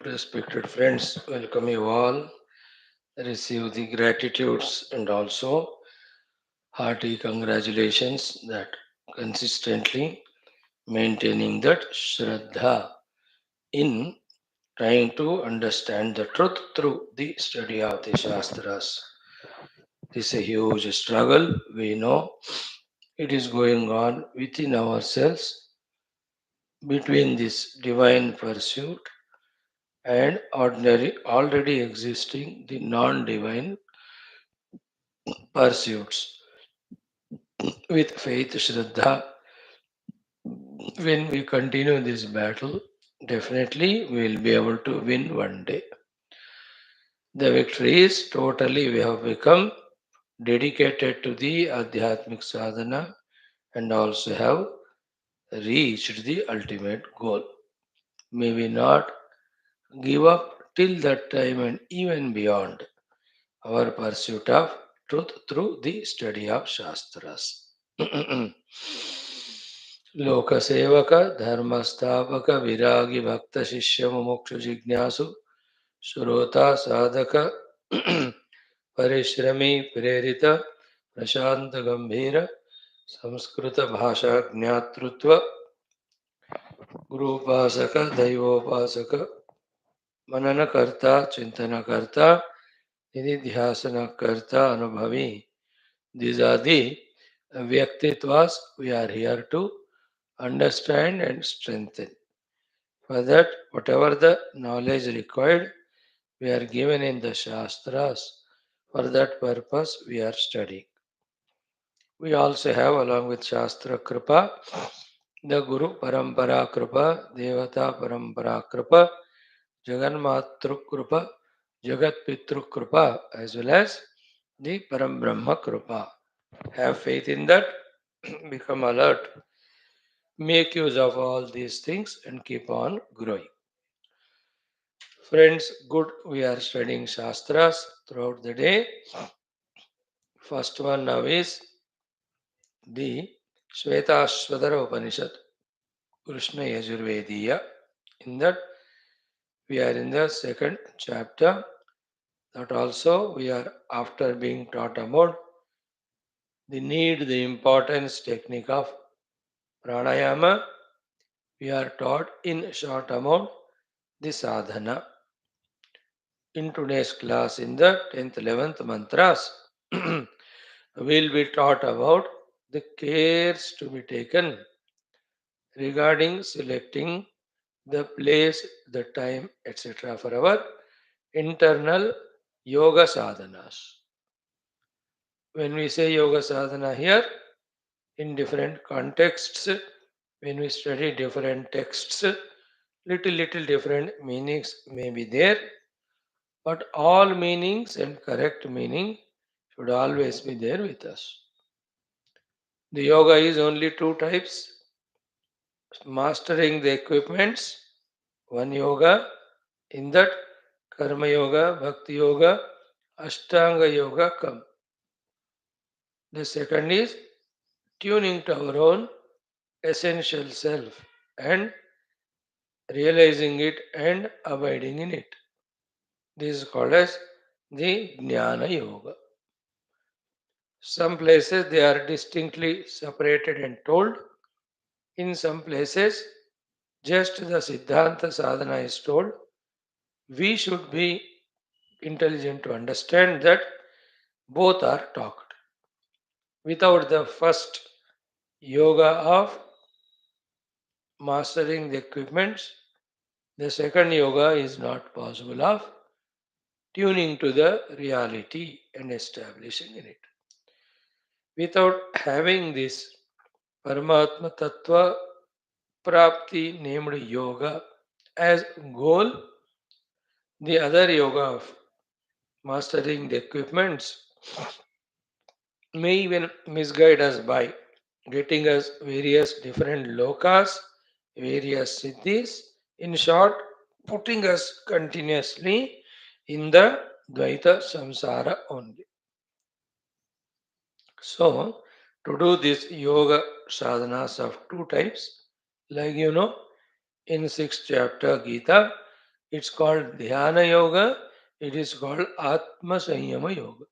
Respected friends, welcome you all. Receive the gratitudes and also hearty congratulations that consistently maintaining that Shraddha in trying to understand the truth through the study of the Shastras. This is a huge struggle. We know it is going on within ourselves between this divine pursuit and ordinary already existing the non-divine pursuits. With faith, Shraddha, when we continue this battle, definitely we will be able to win one day. The victory is totally we have become dedicated to the Adhyatmic Sadhana and also have reached the ultimate goal. May we not give up till that time and even beyond our pursuit of truth through the study of Shastras. लोकसेवक धर्मस्थापक विरागी भक्त शिष्य मुमुक्षु जिज्ञासु श्रोता साधक परिश्रमी प्रेरित प्रशांत गंभीर संस्कृत भाषा ज्ञातृत्व गुरुपासक दैवोपासक मननकर्ता चिंतनकर्ता निधिध्यासनकर्ता अनुभवी. These are the Vyaktitwas we are here to understand and strengthen. For that, whatever the knowledge required, we are given in the Shastras. For that purpose, we are studying. We also have, along with Shastra Kripa, the Guru Parampara Kripa, Devata Parampara Kripa, Jagan Matru Kripa, Jagat Pitru Kripa, as well as the Param Brahma Kripa. Have faith in that, become alert, make use of all these things, and keep on growing. Friends, good, we are studying Shastras throughout the day. First one now is the Shwethashwathara Upanishad, Krishna Yajurvediya. In that, we are in the second chapter. That also, we are after being taught about the need, the importance, technique of pranayama. We are taught in short amount the sadhana. In today's class, in the 10th, 11th mantras, will be taught about the cares to be taken regarding selecting the place, the time, etc. for our internal yoga sadhanas. When we say yoga sadhana here, in different contexts, when we study different texts, little different meanings may be there, but all meanings and correct meaning should always be there with us. The yoga is only two types: mastering the equipments, one yoga, in that karma yoga, bhakti yoga, ashtanga yoga come. The second is tuning to our own essential self and realizing it and abiding in it. This is called as the Jnana Yoga. Some places they are distinctly separated and told. In some places, just the Siddhanta sadhana is told. We should be intelligent to understand that both are talked. Without the first yoga of mastering the equipments, The second yoga is not possible of tuning to the reality and establishing in it. Without having this Paramatma Tattva Prapti named yoga as goal, the other yoga of mastering the equipments may even misguide us by getting us various different lokas, various siddhis, in short, putting us continuously in the Dvaita samsara only. So, to do this yoga sadhanas of two types, like in sixth chapter Gita, it's called Dhyana Yoga, it is called Atma Sanyama Yoga.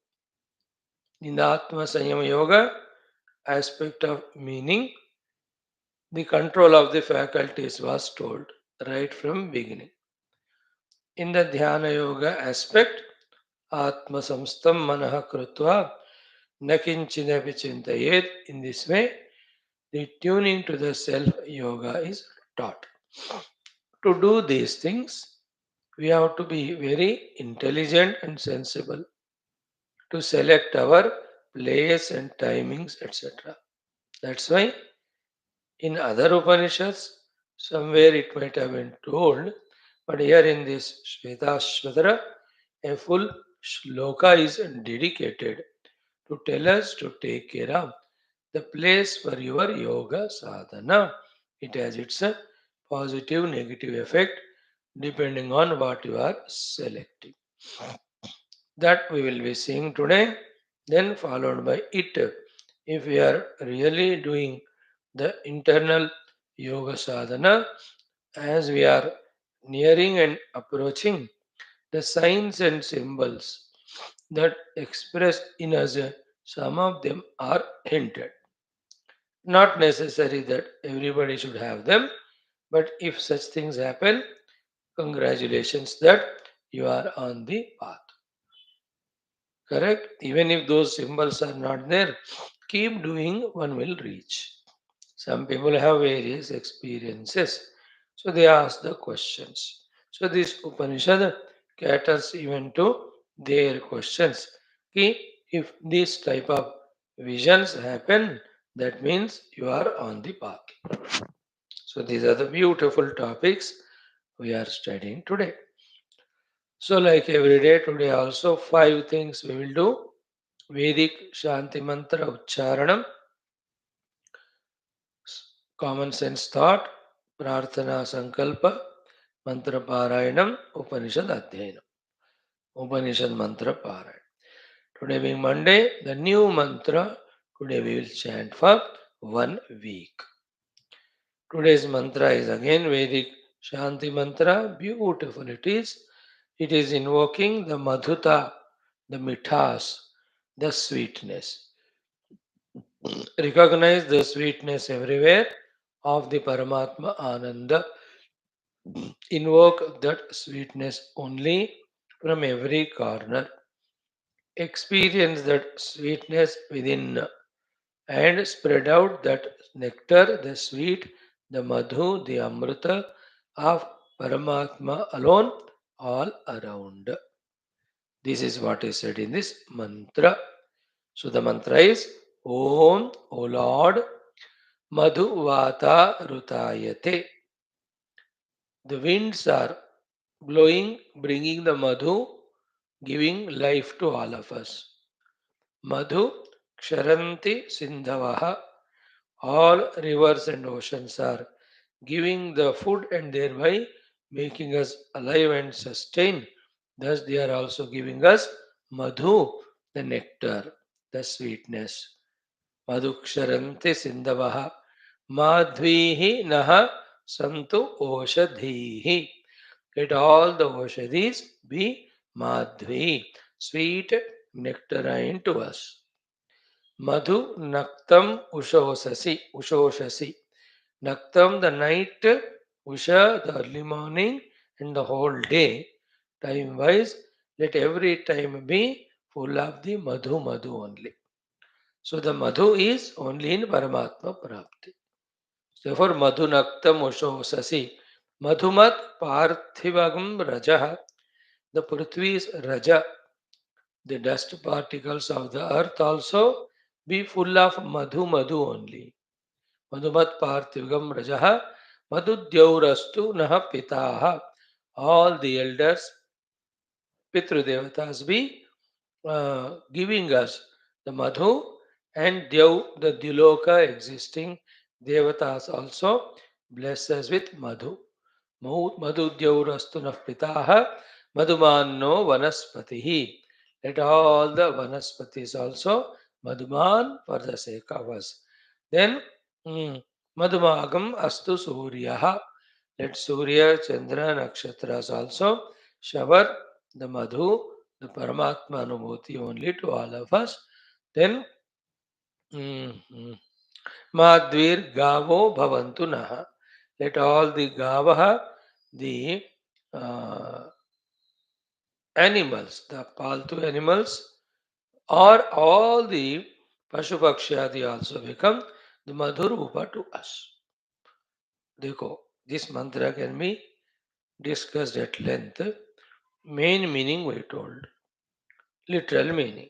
In the Atma Sanyama Yoga aspect of meaning, the control of the faculties was told right from beginning. In the Dhyana Yoga aspect, Atma Samstam Manaha Krutva Nakinchinapi Chintayet. In this way, the tuning to the self yoga is taught. To do these things, we have to be very intelligent and sensible to select our place and timings, etc. That's why in other Upanishads, somewhere it might have been told, but here in this Shwethashwathara, a full shloka is dedicated to tell us to take care of the place for your yoga sadhana. It has its positive, negative effect depending on what you are selecting. That we will be seeing today, then followed by it. If we are really doing the internal yoga sadhana, as we are nearing and approaching the signs and symbols that express in us, some of them are hinted. Not necessary that everybody should have them, but if such things happen, congratulations that you are on the path. Correct? Even if those symbols are not there, keep doing, one will reach. Some people have various experiences, so they ask the questions. So this Upanishad caters even to their questions. If this type of visions happen, that means you are on the path. So these are the beautiful topics we are studying today. So like every day, today also five things we will do. Vedic Shanti Mantra Ucharanam, common sense thought, Prarthana Sankalpa, Mantra Parayanam, Upanishad Adhyayanam. Upanishad Mantra Parayanam. Today being Monday, the new mantra, today we will chant for 1 week. Today's mantra is again Vedic Shanti Mantra. Beautiful it is. It is invoking the Madhuta, the Mithas, the sweetness. Recognize the sweetness everywhere of the Paramatma Ananda. Invoke that sweetness only from every corner. Experience that sweetness within and spread out that nectar, the sweet, the madhu, the amrita of Paramatma alone all around. This is what is said in this mantra. So the mantra is Om, O Lord, Madhu Vata Rutayate. The winds are blowing, bringing the madhu, giving life to all of us. Madhu Ksharanti Sindhavaha. All rivers and oceans are giving the food and thereby making us alive and sustain. Thus, they are also giving us madhu, the nectar, the sweetness. Madhuksharanti sindavaha madhvihi naha santu oshadhihi. Let all the oshadhis be madhvi, sweet nectarine to us. Madhu naktam ushosasi. Naktam, the night, Usha, the early morning, and the whole day, time wise, let every time be full of the madhu only. So the madhu is only in Paramatma Prapti. Therefore, madhu naktam usho sasi. Madhumat Parthivagam Raja. The Prithvi is Raja. The dust particles of the earth also be full of Madhu only. Madhumat Parthivagam Raja. Madhudyaurastu Naha Pitaha. All the elders, Pitru Devatas be giving us the Madhu, and Dev, the Diloka existing Devatas also bless us with Madhu. Madhudyaurastunah pitaha madhumanno vanaspatihi. Let all the vanaspatis also madhuman for the sake of us. Then madhumagam astu suryaha. Let Surya, Chandra, Nakshatras also shower the madhu, the Paramatma Anubhuti only to all of us. Then Madhvir Gavo Bhavantu Naha. Let all the Gavaha, the uh, animals, the Paltu animals, or all the Pashupakshyadi also become the Madhurupa to us. Dekho, this mantra can be discussed at length. Main meaning we told, literal meaning.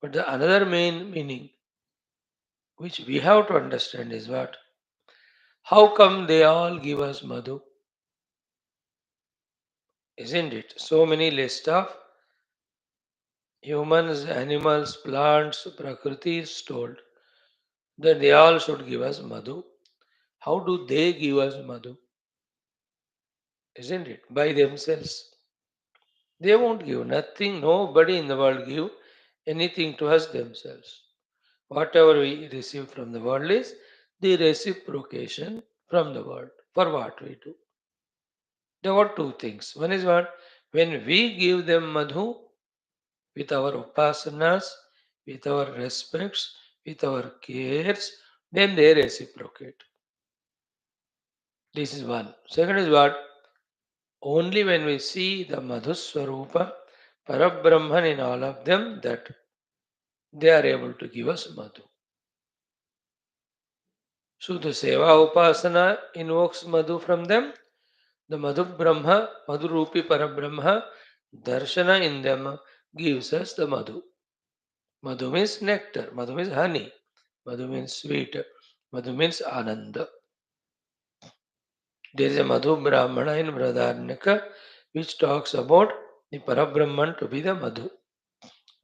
But the another main meaning which we have to understand is what? How come they all give us Madhu? Isn't it? So many list of humans, animals, plants, Prakriti is told that they all should give us Madhu. How do they give us Madhu? Isn't it? By themselves. They won't give nothing, nobody in the world give anything to us themselves. Whatever we receive from the world is the reciprocation from the world for what we do. There are two things. One is what? When we give them Madhu with our upasanas, with our respects, with our cares, then they reciprocate. This is one. Second is what? Only when we see the Madhuswarupa, Parabrahman in all of them, that they are able to give us Madhu. So the Seva Upasana invokes Madhu from them. The Madhu Brahma, Madhu Rupi Parabrahma, Darshana in them gives us the Madhu. Madhu means nectar, Madhu means honey, Madhu means sweet, Madhu means Ananda. There is a Madhu Brahmana in Vradaranyaka which talks about the Parabrahman to be the Madhu.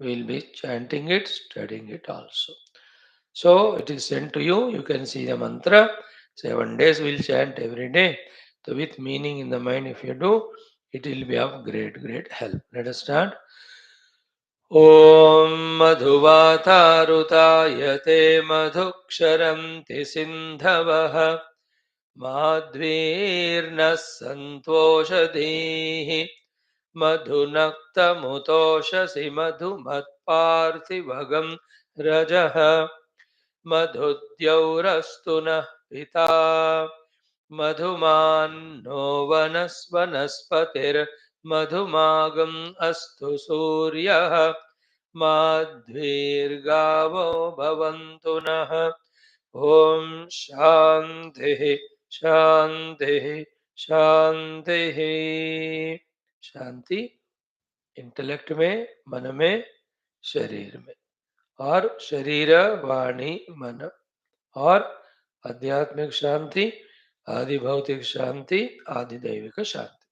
We will be chanting it, studying it also. So it is sent to you. You can see the mantra. 7 days we'll chant every day. So with meaning in the mind, if you do, it will be of great help. Let us start. ॐ मधुवातारुतायते मधुक्षरन्ति सिन्धवः माध्वीर्नः सन्तोषधीः मधुनक्तमुतोषसि मधुमत्पार्थिवगं रजः मधुद्यौरस्तु नः पिता मधुमान्नो वनस्पतिर्मधुमागम् अस्तु सूर्यः माध्वीर्गावो भवन्तु नः ॐ शान्तिः शान्तिः शान्तिः शांति इंटेलेक्ट में, मन में, शरीर में, और शरीर वाणी मन, और आध्यात्मिक शांति, आदि भौतिक शांति, आदि दैविक शांति.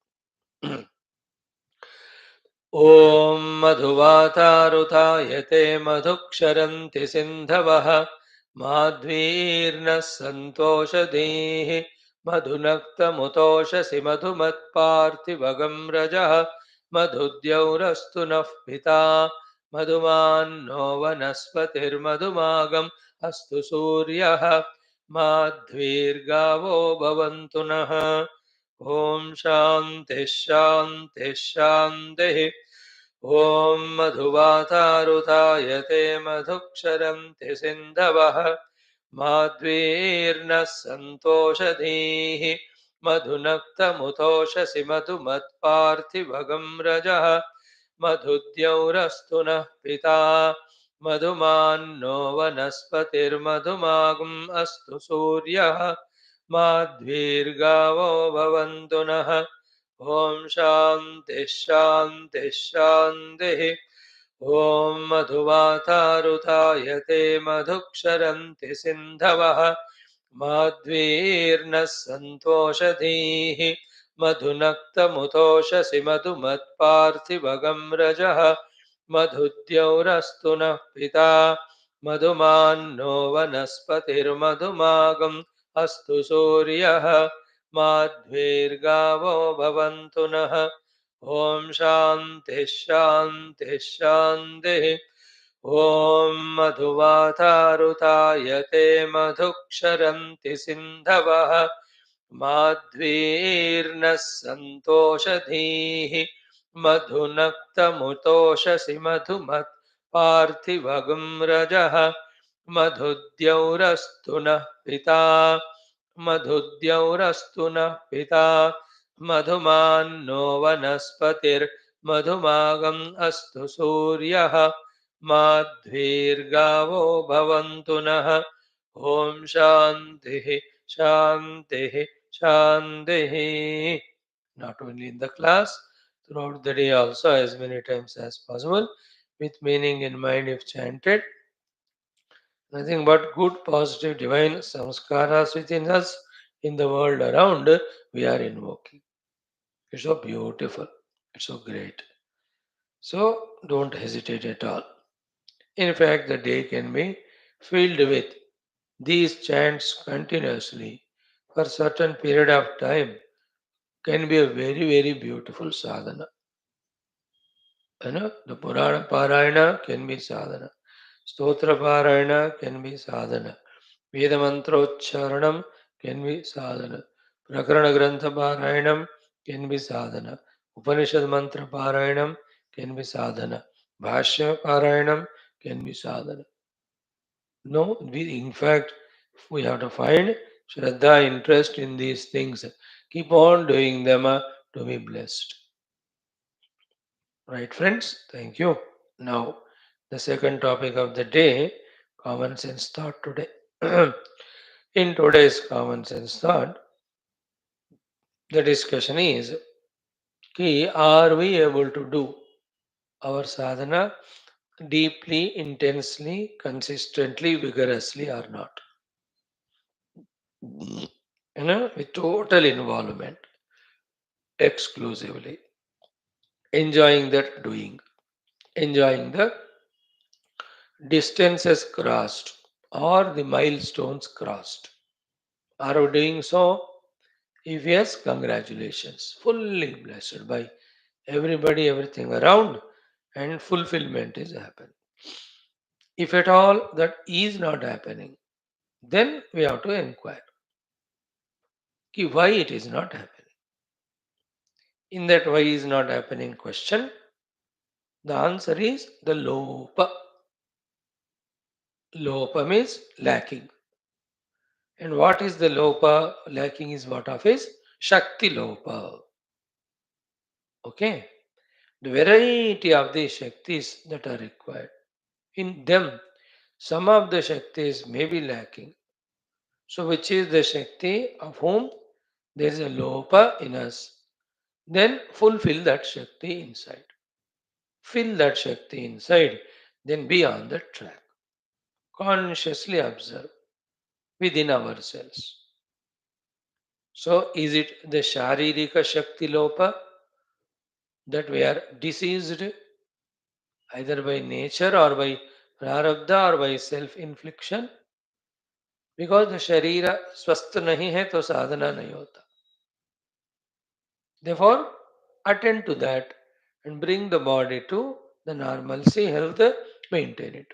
ॐ मधुवातारुतायते मधुक्षरन्ति सिन्धवः माध्वीर्नः सन्तोषधीः मधुनक्तमुतोषसि मधुमत्पार्थिवगं रजः मधुद्यौरस्तु नः पिता मधुमान्नो वनस्पतिर्मधुमागम् अस्तु सूर्यः माध्वीर्गावो भवन्तु नः ॐ शान्तिः शान्तिः शान्तिः ॐ मधुवातारुतायते मधुक्षरन्ति सिन्धवः माध्वीर्नः सन्तोषधीः मधुनक्तमुतोषसि मधुमत्पार्थिवगं रजः मधुद्यौरस्तु नः पिता मधुमान्नो वनस्पतिर्मधुमागम् अस्तु सूर्यः माद्वीर्गावो भवन्तु नः। ॐ शान्तिः शान्तिः शान्तिः। ॐ मधुवातारुतायते मधुक्षरन्ति सिन्धवः। माध्वीर्नः सन्तोषधीः मधुनक्तमुतोषसि मधुमत्पार्थिवगं रजः। मधुद्यौरस्तु नः पिता मधुमान्नो वनस्पतिर्मधुमागम् अस्तु सूर्यः। माध्वीर्गावो भवन्तु नः। ॐ शान्तिः शान्तिः शान्तिः। ॐ मधुवातारुतायते मधुक्षरन्ति सिन्धवः। माध्वीर्नः सन्तोषधीः मधुनक्तमुतोषसि मधुमत्पार्थिवगं रजः। मधुद्यौरस्तु नः पिता मधुद्यौरस्तु नः पिता मधुमान्नो वनस्पतिर्मधुमागम् अस्तु सूर्यः। माध्वीर्गावो भवन्तु नः। ॐ शान्तिः शान्तिः शान्तिः. Not only in the class, throughout the day also, as many times as possible, with meaning in mind if chanted. Nothing but good, positive, divine samskaras within us, in the world around, we are invoking. It's so beautiful. It's so great. So don't hesitate at all. In fact, the day can be filled with these chants continuously for certain period of time can be a very, very beautiful sadhana. The Purana Parayana can be sadhana. Stotra Parayana can be sadhana. Veda Mantrocharanam can be sadhana. Prakarana Grantha Parayanam can be sadhana. Upanishad Mantra Parayanam can be sadhana. Bhashyam Parayanam can be sadhana. No, in fact, we have to find Shraddha, interest in these things. Keep on doing them to be blessed. Right, friends? Thank you. Now, the second topic of the day, common sense thought today. In today's common sense thought, the discussion is, are we able to do our sadhana deeply, intensely, consistently, vigorously or not? With total involvement, exclusively, enjoying that doing, enjoying the distances crossed or the milestones crossed. Are we doing so? If yes, congratulations. Fully blessed by everybody, everything around, and fulfillment is happening. If at all that is not happening, then we have to inquire why it is not happening. In that why is not happening question, the answer is the lopa. Lopa means lacking. And what is the lopa? Lacking is what of is Shakti lopa. Okay. The variety of the Shaktis that are required. In them, some of the Shaktis may be lacking. So, which is the Shakti of whom there is a lopa in us? Then fulfill that Shakti inside. Fill that Shakti inside, then be on the track. Consciously observe within ourselves. So, is it the Sharirika Shakti Lopa that we are diseased either by nature or by prarabdha or by self-infliction? Because the Sharira स्वस्थ नहीं है तो साधना नहीं होता. Therefore, attend to that and bring the body to the normalcy, health, maintain it.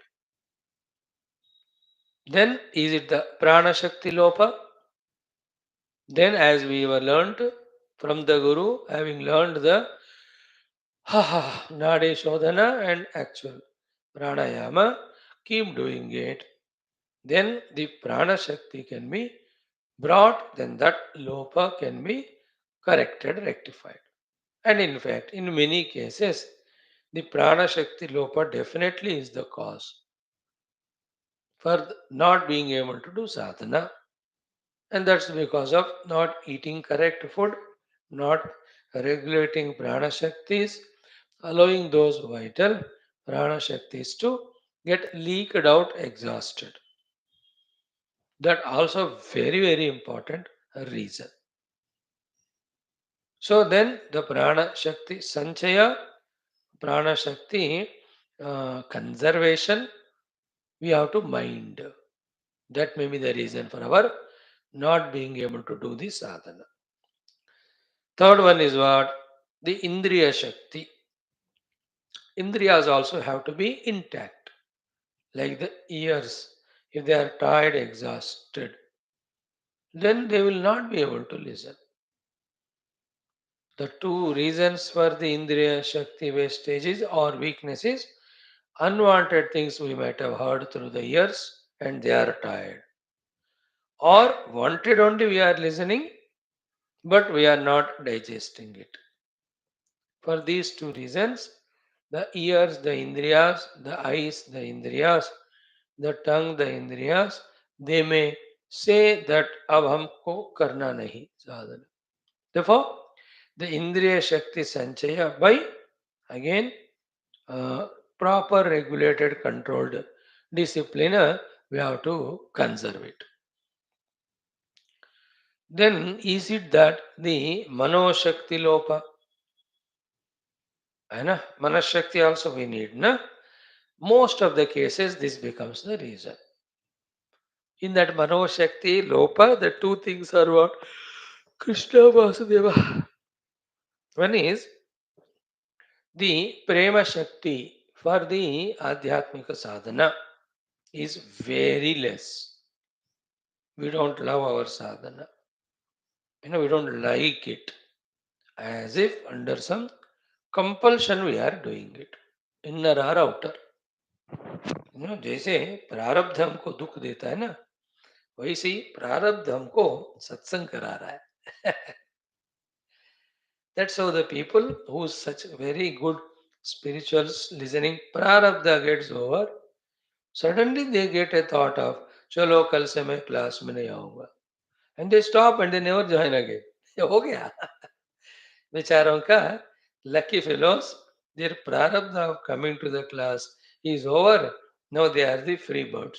Then, is it the Prana Shakti Lopa? Then, as we were learnt from the Guru, having learned the Nadi Shodhana and actual Pranayama, keep doing it. Then the Prana Shakti can be brought, then that Lopa can be corrected, rectified. And in fact, in many cases, the Prana Shakti Lopa definitely is the cause for not being able to do sadhana. And that's because of not eating correct food, not regulating prana shaktis, allowing those vital prana shaktis to get leaked out exhausted. That also very very important reason. So then the prana shakti sanchaya, prana shakti conservation, we have to mind. That may be the reason for our not being able to do the sadhana. Third one is what? The indriya shakti. Indriyas also have to be intact, like the ears. If they are tired, exhausted, then they will not be able to listen. The two reasons for the indriya shakti wastages or weaknesses: unwanted things we might have heard through the ears and they are tired, or wanted only we are listening but we are not digesting it. For these two reasons, the ears, the indriyas, the eyes, the indriyas, the tongue, the indriyas, they may say that अब हमको करना नहीं sadhana. Therefore, the indriya shakti sanchaya by again proper regulated controlled discipline we have to conserve it. Then is it that the mano shakti lopa? है ना? Manashakti also we need, na? Most of the cases, this becomes the reason. In that Mano Shakti, Lopa, the two things are what? Krishna Vasudeva. One is the Prema Shakti for the Adhyatmika sadhana is very less. We don't love our sadhana. We don't like it. As if under some compulsion we are doing it. Inner or outer. जैसे प्रारब्ध हमको दुख देता है ना, वैसे ही प्रारब्ध हमको सत्संग करा रहा है. That's how the people who such very good spirituals listening, prarabdha gets over. Suddenly they get a thought of, चलो कल से मैं क्लास में नहीं आऊंगा. And they stop and they never join again. हो गया. बेचारों का lucky fellows, their prarabdha of coming to the class is over. Now they are the free birds.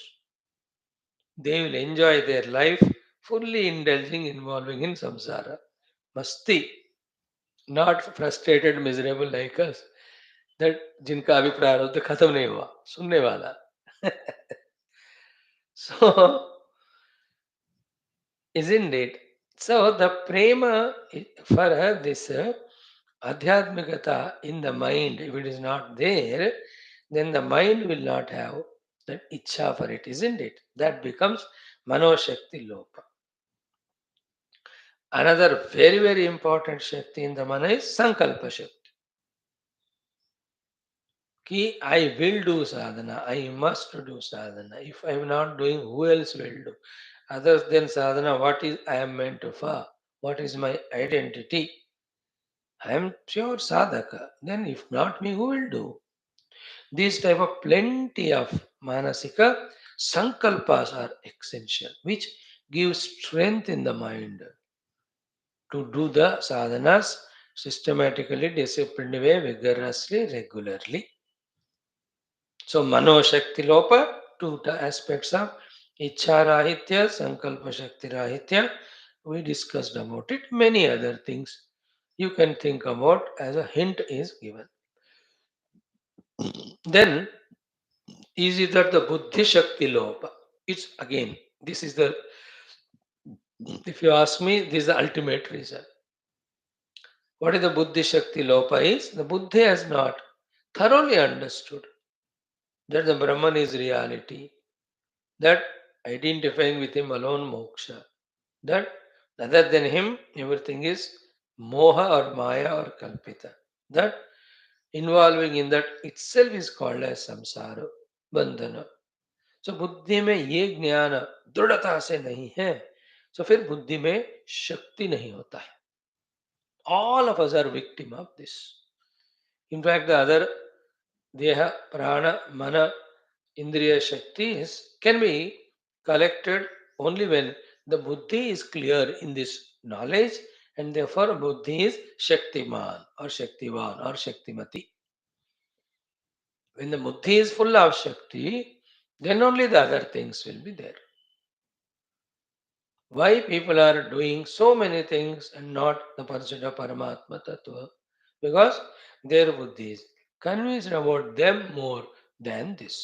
They will enjoy their life fully indulging, involving in samsara. Masti, not frustrated, miserable like us. That जिनका अभी प्रारब्ध खत्म नहीं हुआ, सुनने वाला. So, isn't it? So the prema for this adhyatmikata in the mind, if it is not there, then the mind will not have that ichha for it, isn't it? That becomes manoshakti lopa. Another very, very important Shakti in the mana is Sankalpa Shakti. Ki I will do sadhana, I must do sadhana. If I am not doing, who else will do? Other than sadhana, what is I am meant to for? What is my identity? I am pure sadhaka. Then if not me, who will do? These type of plenty of manasika sankalpas are essential, which gives strength in the mind to do the sadhanas systematically, disciplined way, vigorously, regularly. So, Mano Shakti Lopa, two aspects of Ichha Rahitya, Sankalpa Shakti Rahitya. We discussed about it. Many other things you can think about as a hint is given. Then, is it that the Buddhi Shakti Lopa? It's again, this is the, if you ask me, this is the ultimate reason. What is the Buddhi Shakti Lopa is? The Buddhi has not thoroughly understood that the Brahman is reality, that identifying with him alone moksha, that other than him everything is moha or maya or kalpita, that involving in that itself is called as samsara बंधन. सो बुद्धि में ये ज्ञान दृढ़ता से नहीं है, तो फिर बुद्धि में शक्ति नहीं होता है. All of us are victim of this. In fact, the other deha, prana, mana, indriya shaktis can be collected only when The buddhi is clear in this knowledge, and therefore buddhi is Shaktiman or Shaktivan or Shaktimati. When the buddhi is full of Shakti, then only the other things will be there. Why people are doing so many things and not the pursuit of Paramatma Tattva? Because their buddhi is convinced about them more than this.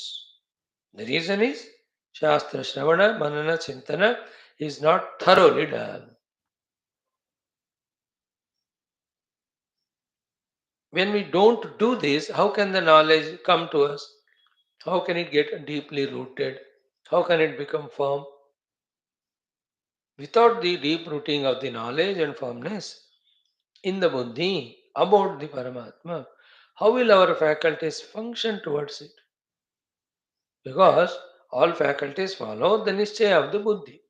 The reason is Shastra Shravana, Manana, Chintana is not thoroughly done. When we don't do this, how can the knowledge come to us? How can it get deeply rooted? How can it become firm? Without the deep rooting of the knowledge and firmness in the buddhi about the Paramatma, how will our faculties function towards it? Because all faculties follow the nischaya of the buddhi.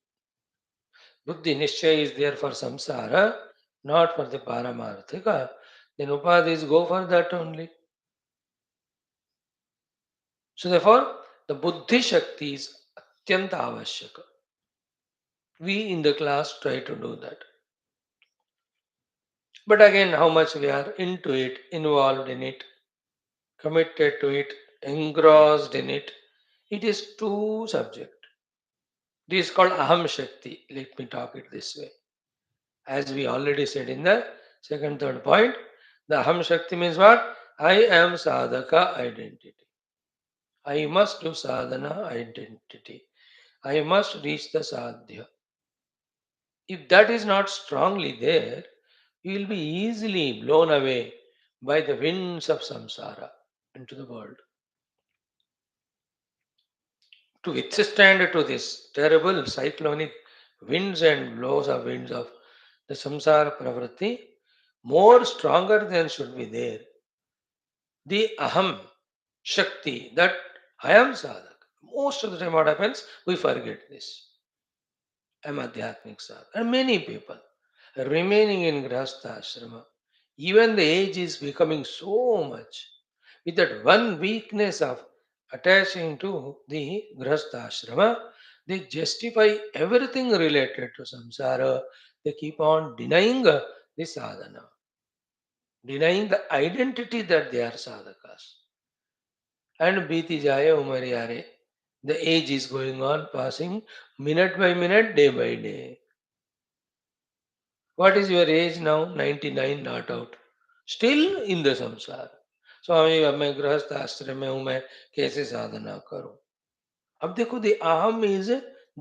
Buddhi nischaya is there for samsara, not for the paramarthika. Then upadhis go for that only. So therefore, the buddhi shakti is atyanta avashyaka. We in the class try to do that. But again, how much we are into it, involved in it, committed to it, engrossed in it, it is too subject. This is called aham shakti. Let me talk it this way. As we already said in the second, third point, the aham shakti means what? I am sadhaka identity. I must do sadhana identity. I must reach the sadhya. If that is not strongly there, you will be easily blown away by the winds of samsara into the world. To withstand to this terrible cyclonic winds and blows of winds of the samsara pravritti, more stronger than should be there. The aham shakti, that I am sadhak. Most of the time what happens, we forget this. I am adhyatmic sadhak. And many people remaining in grahastha ashrama, even the age is becoming so much with that one weakness of attaching to the grahastha ashrama, they justify everything related to samsara. They keep on denying the sadhana, denying the identity that they are sadhakas. And biti jaye umar yare. The age is going on, passing minute by minute, day by day. What is your age now? 99, not out. Still in the samsara. स्वामी अब मैं गृहस्थ आश्रम में हूं मैं कैसे साधना करूं अब देखो the aham is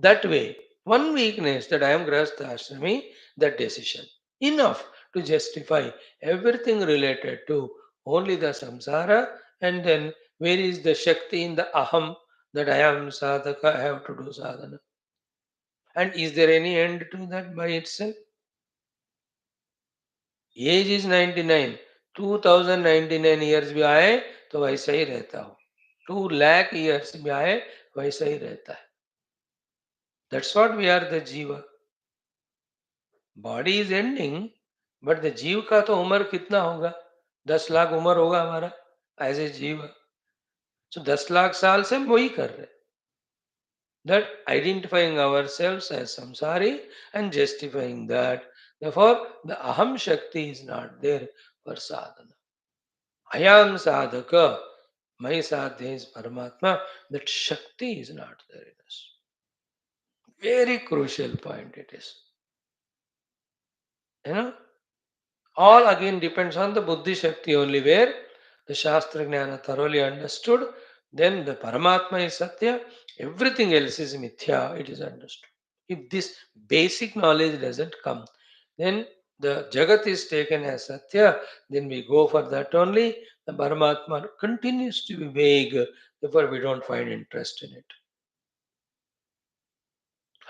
that way one weakness that I am grahastha ashrami that decision enough to justify everything related to only the samsara and then where is the shakti in the aham that I am sadhaka I have to do sadhana and is there any end to that by itself age is 99 2099 years भी आए तो वैसा ही रहता हूँ 2 lakh years भी आए वैसा ही रहता है that's what we are the jiva body is ending but the जीव का तो उम्र कितना होगा 10 लाख उम्र होगा हमारा एज ए जीव सो 10 लाख साल से हम वही कर रहे that identifying ourselves as samsari and justifying that therefore the aham shakti is not there for sadhana I am sadhaka. My sadhya is Paramatma. That Shakti is not there in us. Very crucial point it is. You know, all again depends on the Buddhi Shakti only where the Shastra Jnana thoroughly understood. Then the Paramatma is Satya. Everything else is Mithya. It is understood. If this basic knowledge doesn't come, then the Jagat is taken as Satya, then we go for that only. The Paramatma continues to be vague, therefore we don't find interest in it.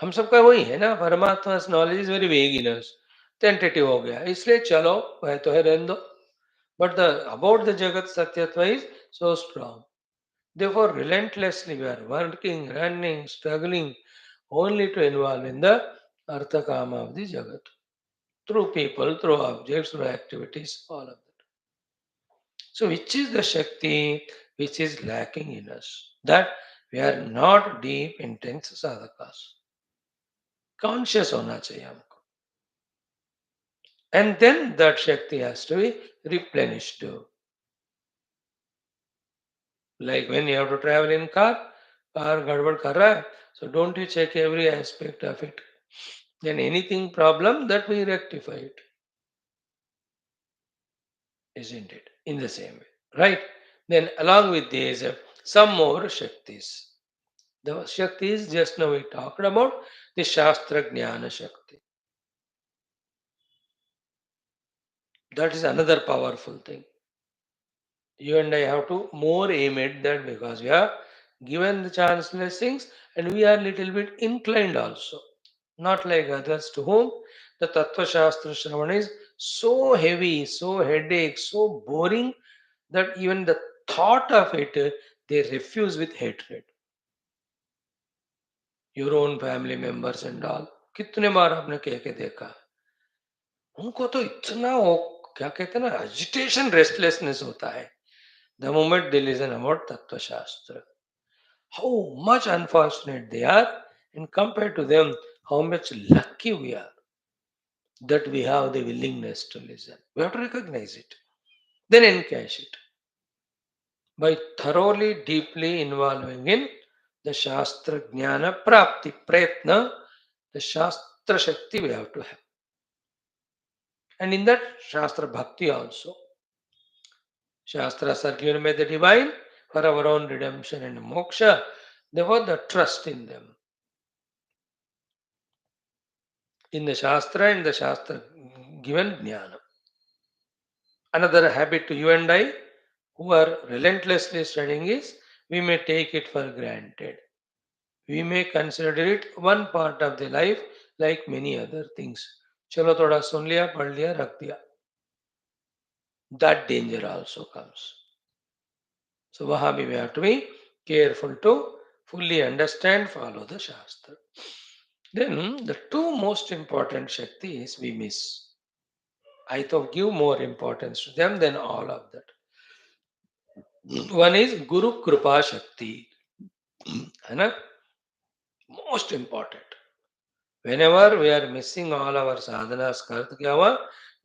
हम सबका वही है ना परमात्मा knowledge is very vague in us tentative हो गया इसलिए चलो वह तो है रहने दो but the about the jagat satyatva is so strong therefore relentlessly we are working running struggling only to involve in the artha kama of the jagat through people, through objects, through activities, all of that. So, which is the Shakti which is lacking in us? That we are not deep, intense sadhakas. Conscious होना चाहिए हमको. And then that Shakti has to be replenished. Like when you have to travel in car gadbad kar raha hai, so don't you check every aspect of it. Then anything problem that we rectify it, isn't it? In the same way, right? Then along with these, some more Shaktis. The Shaktis just now we talked about the Shastra Jnana Shakti. That is another powerful thing. You and I have to more aim at that because we are given the chanceless things and we are little bit inclined also. Not like others to whom the Tattva Shastra Shravan is so heavy, so headache, so boring that even the thought of it they refuse with hatred. Your own family members and all. कितने बार आपने कह के देखा उनको तो इतना वो क्या कहते हैं ना एजिटेशन रेस्टलेसनेस होता है the moment they listen about tattvashastra how much unfortunate they are and compared to them how much lucky we are that we have the willingness to listen. We have to recognize it, then encash it by thoroughly deeply involving in the shastra jnana prapti prayatna. The shastra shakti we have to have, and in that shastra bhakti also. Shastras are given by the divine for our own redemption and moksha. Therefore, the trust in them. In the Shastra and the Shastra given jnana. Another habit to you and I who are relentlessly studying is we may take it for granted. We may consider it one part of the life like many other things. चलो थोड़ा सुन लिया पढ़ लिया रख दिया. That danger also comes. So Vahabi we have to be careful to fully understand, follow the Shastra. Then the two most important Shaktis we miss. I thought give more importance to them than all of that. One is Guru Kripa Shakti. है ना? Most important. Whenever we are missing all our sadhanas, karta kya hua?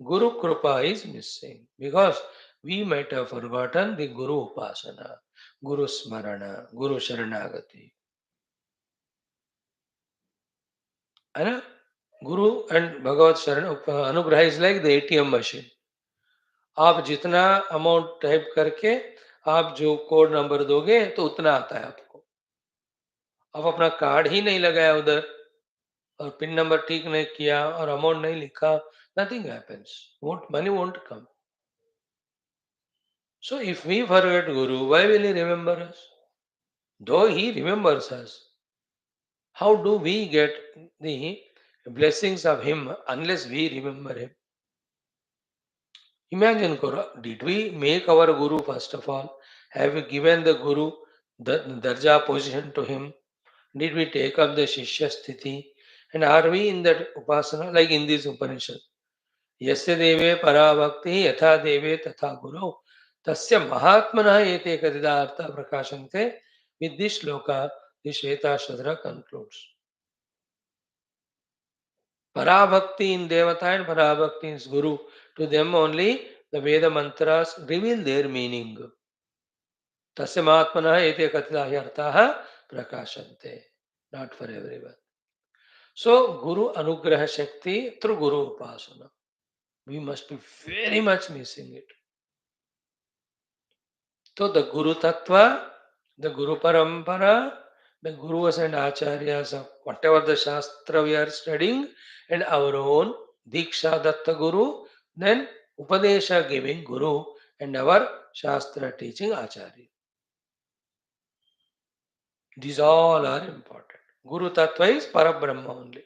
Guru Kripa is missing because we might have forgotten the Guru Upasana, Guru Smarana, Guru Sharanagati. है ना? Guru and Bhagavad Sharan Anugraha is like the ATM machine. आप जितना amount type करके आप जो code number दोगे तो उतना आता है आपको. आप अपना कार्ड ही नहीं लगाया उधर और पिन नंबर ठीक नहीं किया और अमाउंट नहीं लिखा, nothing happens. Money won't come. So if we forget Guru, why will he remember us? Though he remembers us, how do we get the blessings of him unless we remember him? Imagine, Kora, did we make our Guru first of all? Have we given the Guru the Darja position to him? Did we take up the Shishya Sthiti? And are we in that Upasana like in this Upanishad? Yasya deve parabhakti yatha deve tatha guru tasya mahatmana ete kadidartha prakashante. With this shloka, the Shwethashwathara concludes. Parabhakti in Devata and Parabhakti in Guru. To them only the Veda mantras reveal their meaning. Tasya mahatmana ete kadidartha prakashante. Not for everyone. So, Guru Anugraha Shakti through Guru Upasana. We must be very much missing it. So, the Guru Tattva, the Guru Parampara, the Gurus and Acharyas of whatever the Shastra we are studying, and our own Diksha Datta Guru, then Upadesha giving Guru, and our Shastra teaching Acharya. These all are important. Guru Tattva is Parabrahma only.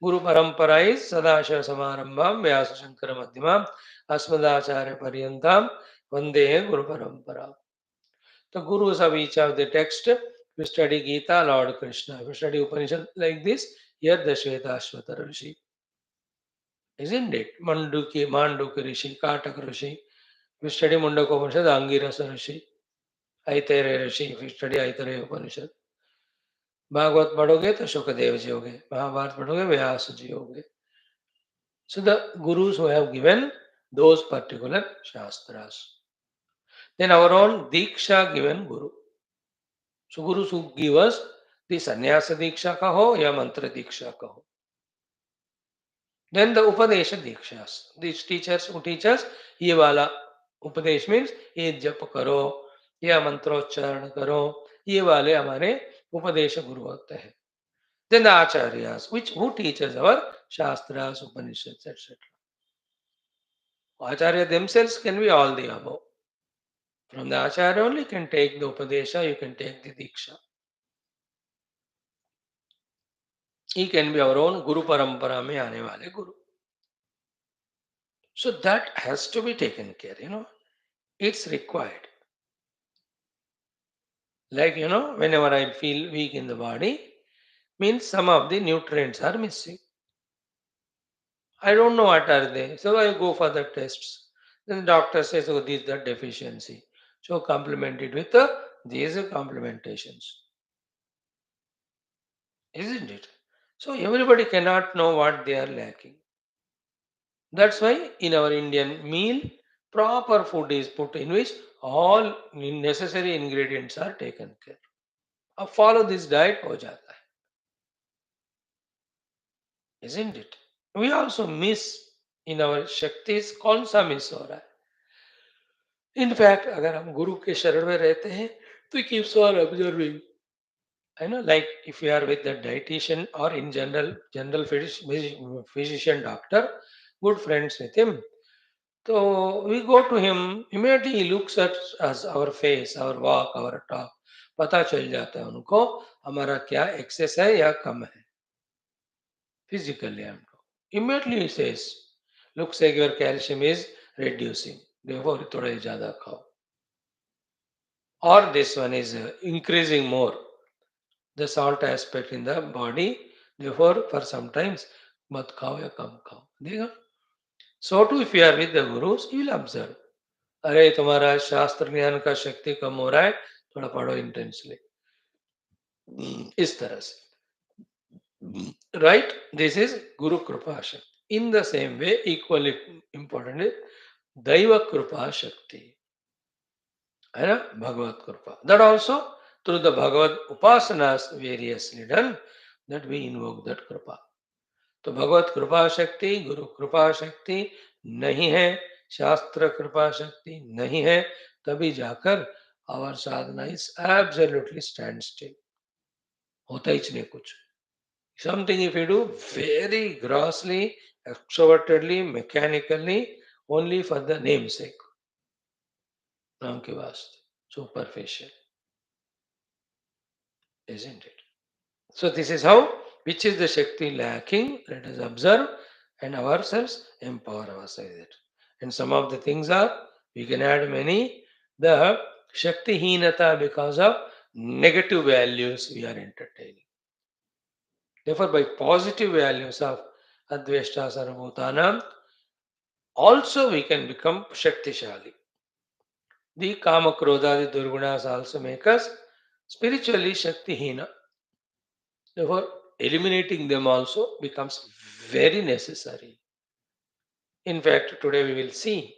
Guru Parampara is Sadashiva Samarambham Vyasa Shankara Madhyamam Asmadacharya Paryantam Vande Guru Parampara. The Gurus of each of the text, we study Gita, Lord Krishna. We study Upanishad like this, here the Shwethashwathara Rishi. Isn't it? Manduki Rishi, Kataka Rishi. We study Mundaka Upanishad, Angirasa Rishi. Aitareya Rishi, we study Aitareya Upanishad. Bhagavat पढ़ोगे तो सुखदेव जी हो गए, महाभारत पढ़ोगे व्यास जी हो गए. So the gurus who have given those particular shastras. Then our own diksha given guru. So gurus who give us the sannyasa diksha ka ho ya mantra diksha ka ho. Then the upadesha dikshas. These teachers who teach us ये वाला उपदेश means ये जप करो या मंत्रोच्चारण करो, ये वाले हमारे उपदेश गुरु होते हैं. Then the acharyas, which who teaches our shastras, upanishads, etc. Acharya themselves can be all the above. From the acharya only you can take the upadesha, you can take the diksha. He can be our own guru parampara mein aane wale guru. So that has to be taken care, It's required. Like, whenever I feel weak in the body, means some of the nutrients are missing. I don't know what are they. So I go for the tests. Then the doctor says, oh, this is the deficiency. So complement it with these complementations. Isn't it? So everybody cannot know what they are lacking. That's why in our Indian meal, proper food is put in which all necessary ingredients are taken care. अब follow this diet हो जाता है, isn't it? We also miss in our Shaktis कौन सा miss हो रहा है? In fact, अगर हम गुरु के शरण में रहते हैं, तो he keeps on observing. I know, like if you are with the dietitian or in general physician doctor, good friends with him. So we go to him, immediately he looks at us, our face, our walk, our talk. पता चल जाता है उनको हमारा क्या access है या कम है. Physically I'm talking. Immediately he says, looks like your calcium is reducing. Therefore थोड़ा ज़्यादा खाओ. Or this one is increasing more. The salt aspect in the body. Therefore for sometimes मत खाओ या कम खाओ. देखा? So too if you are with the gurus, you will observe. अरे तुम्हारा शास्त्र ज्ञान का शक्ति कम हो रहा है, थोड़ा पढ़ो इंटेंसली. इस तरह से, right. This is guru kripa shakti. In the same way equally important is daiva kripa shakti, है ना, bhagavat kripa. That also through the bhagavat upasanas variously done, that we invoke that kripa. तो भगवत कृपा शक्ति, गुरु कृपा शक्ति नहीं है, शास्त्र कृपा शक्ति नहीं है, तभी जाकर our sadhana is absolutely stand still. होता ही नहीं कुछ. Something if you do very grossly, extrovertedly, mechanically, only for the name sake, नाम के वास्ते, superficial, isn't it? So this is how, which is the Shakti lacking, let us observe and ourselves empower ourselves with it. And some of the things are, we can add many, the Shakti Heenata because of negative values we are entertaining. Therefore, by positive values of Adveshta Sarvabhutanam, also we can become Shaktishali. The Kama Krodha, the Durgunas also make us spiritually Shakti Heena. Therefore, eliminating them also becomes very necessary. In fact, today we will see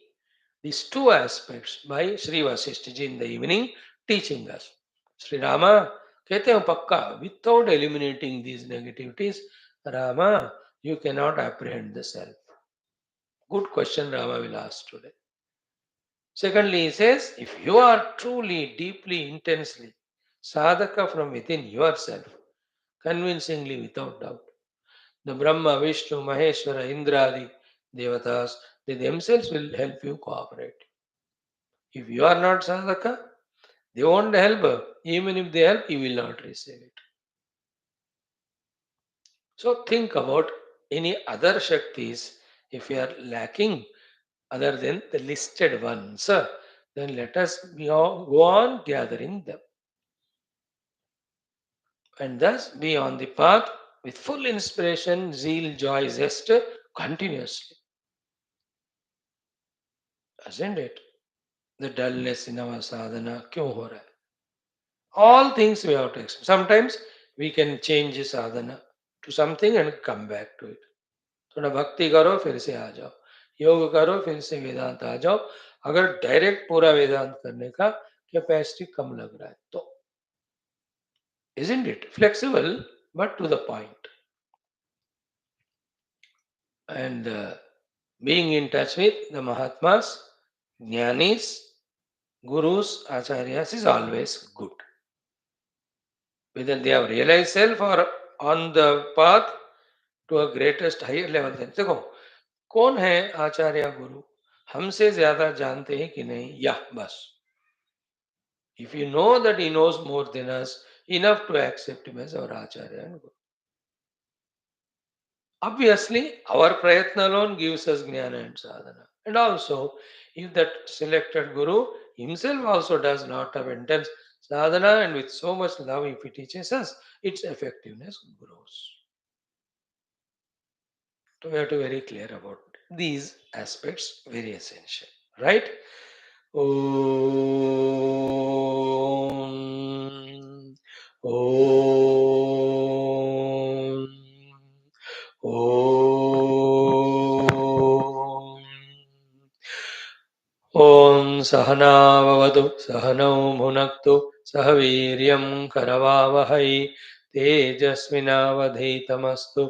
these two aspects by Sri Vasishtha ji in the evening teaching us. Sri Rama कहते हैं पक्का, without eliminating these negativities, Rama, you cannot apprehend the self. Good question Rama will ask today. Secondly, he says, if you are truly, deeply, intensely sadhaka from within yourself, convincingly, without doubt, the Brahma, Vishnu, Maheshwara, Indradi, Devatas, they themselves will help you cooperate. If you are not sadhaka, they won't help. Even if they help, you will not receive it. So think about any other Shaktis. If you are lacking other than the listed ones, then let us go on gathering them. And thus be on the path with full inspiration, zeal, joy, zest continuously. Isn't it? The dullness in our sadhana, क्यों हो रहा है? All things we have to explain. Sometimes we can change sadhana to something and come back to it. थोड़ा भक्ति करो फिर से आ जाओ, योग करो फिर से वेदांत आ जाओ. अगर डायरेक्ट पूरा वेदांत करने का कैपेसिटी कम लग रहा है तो, isn't it flexible but to the point, and being in touch with the Mahatmas, Jnanis, Gurus, Acharyas is always good. Whether they have realized self or on the path to a greatest higher level. देखो कौन है आचार्य गुरु, हमसे ज्यादा जानते हैं कि नहीं, या बस. If you know that he knows more than us, enough to accept him as our acharya and guru. Obviously, our prayatna alone gives us jnana and sadhana. And also, if that selected guru himself also does lot of intense sadhana and with so much love, if he teaches us, its effectiveness grows. So we have to be very clear about these aspects, very essential, right? Om, Om, Om. ॐ सहनाववतु सहनौ भुनक्तु सह वीर्यं करवावहै तेजस्विनावधीतमस्तु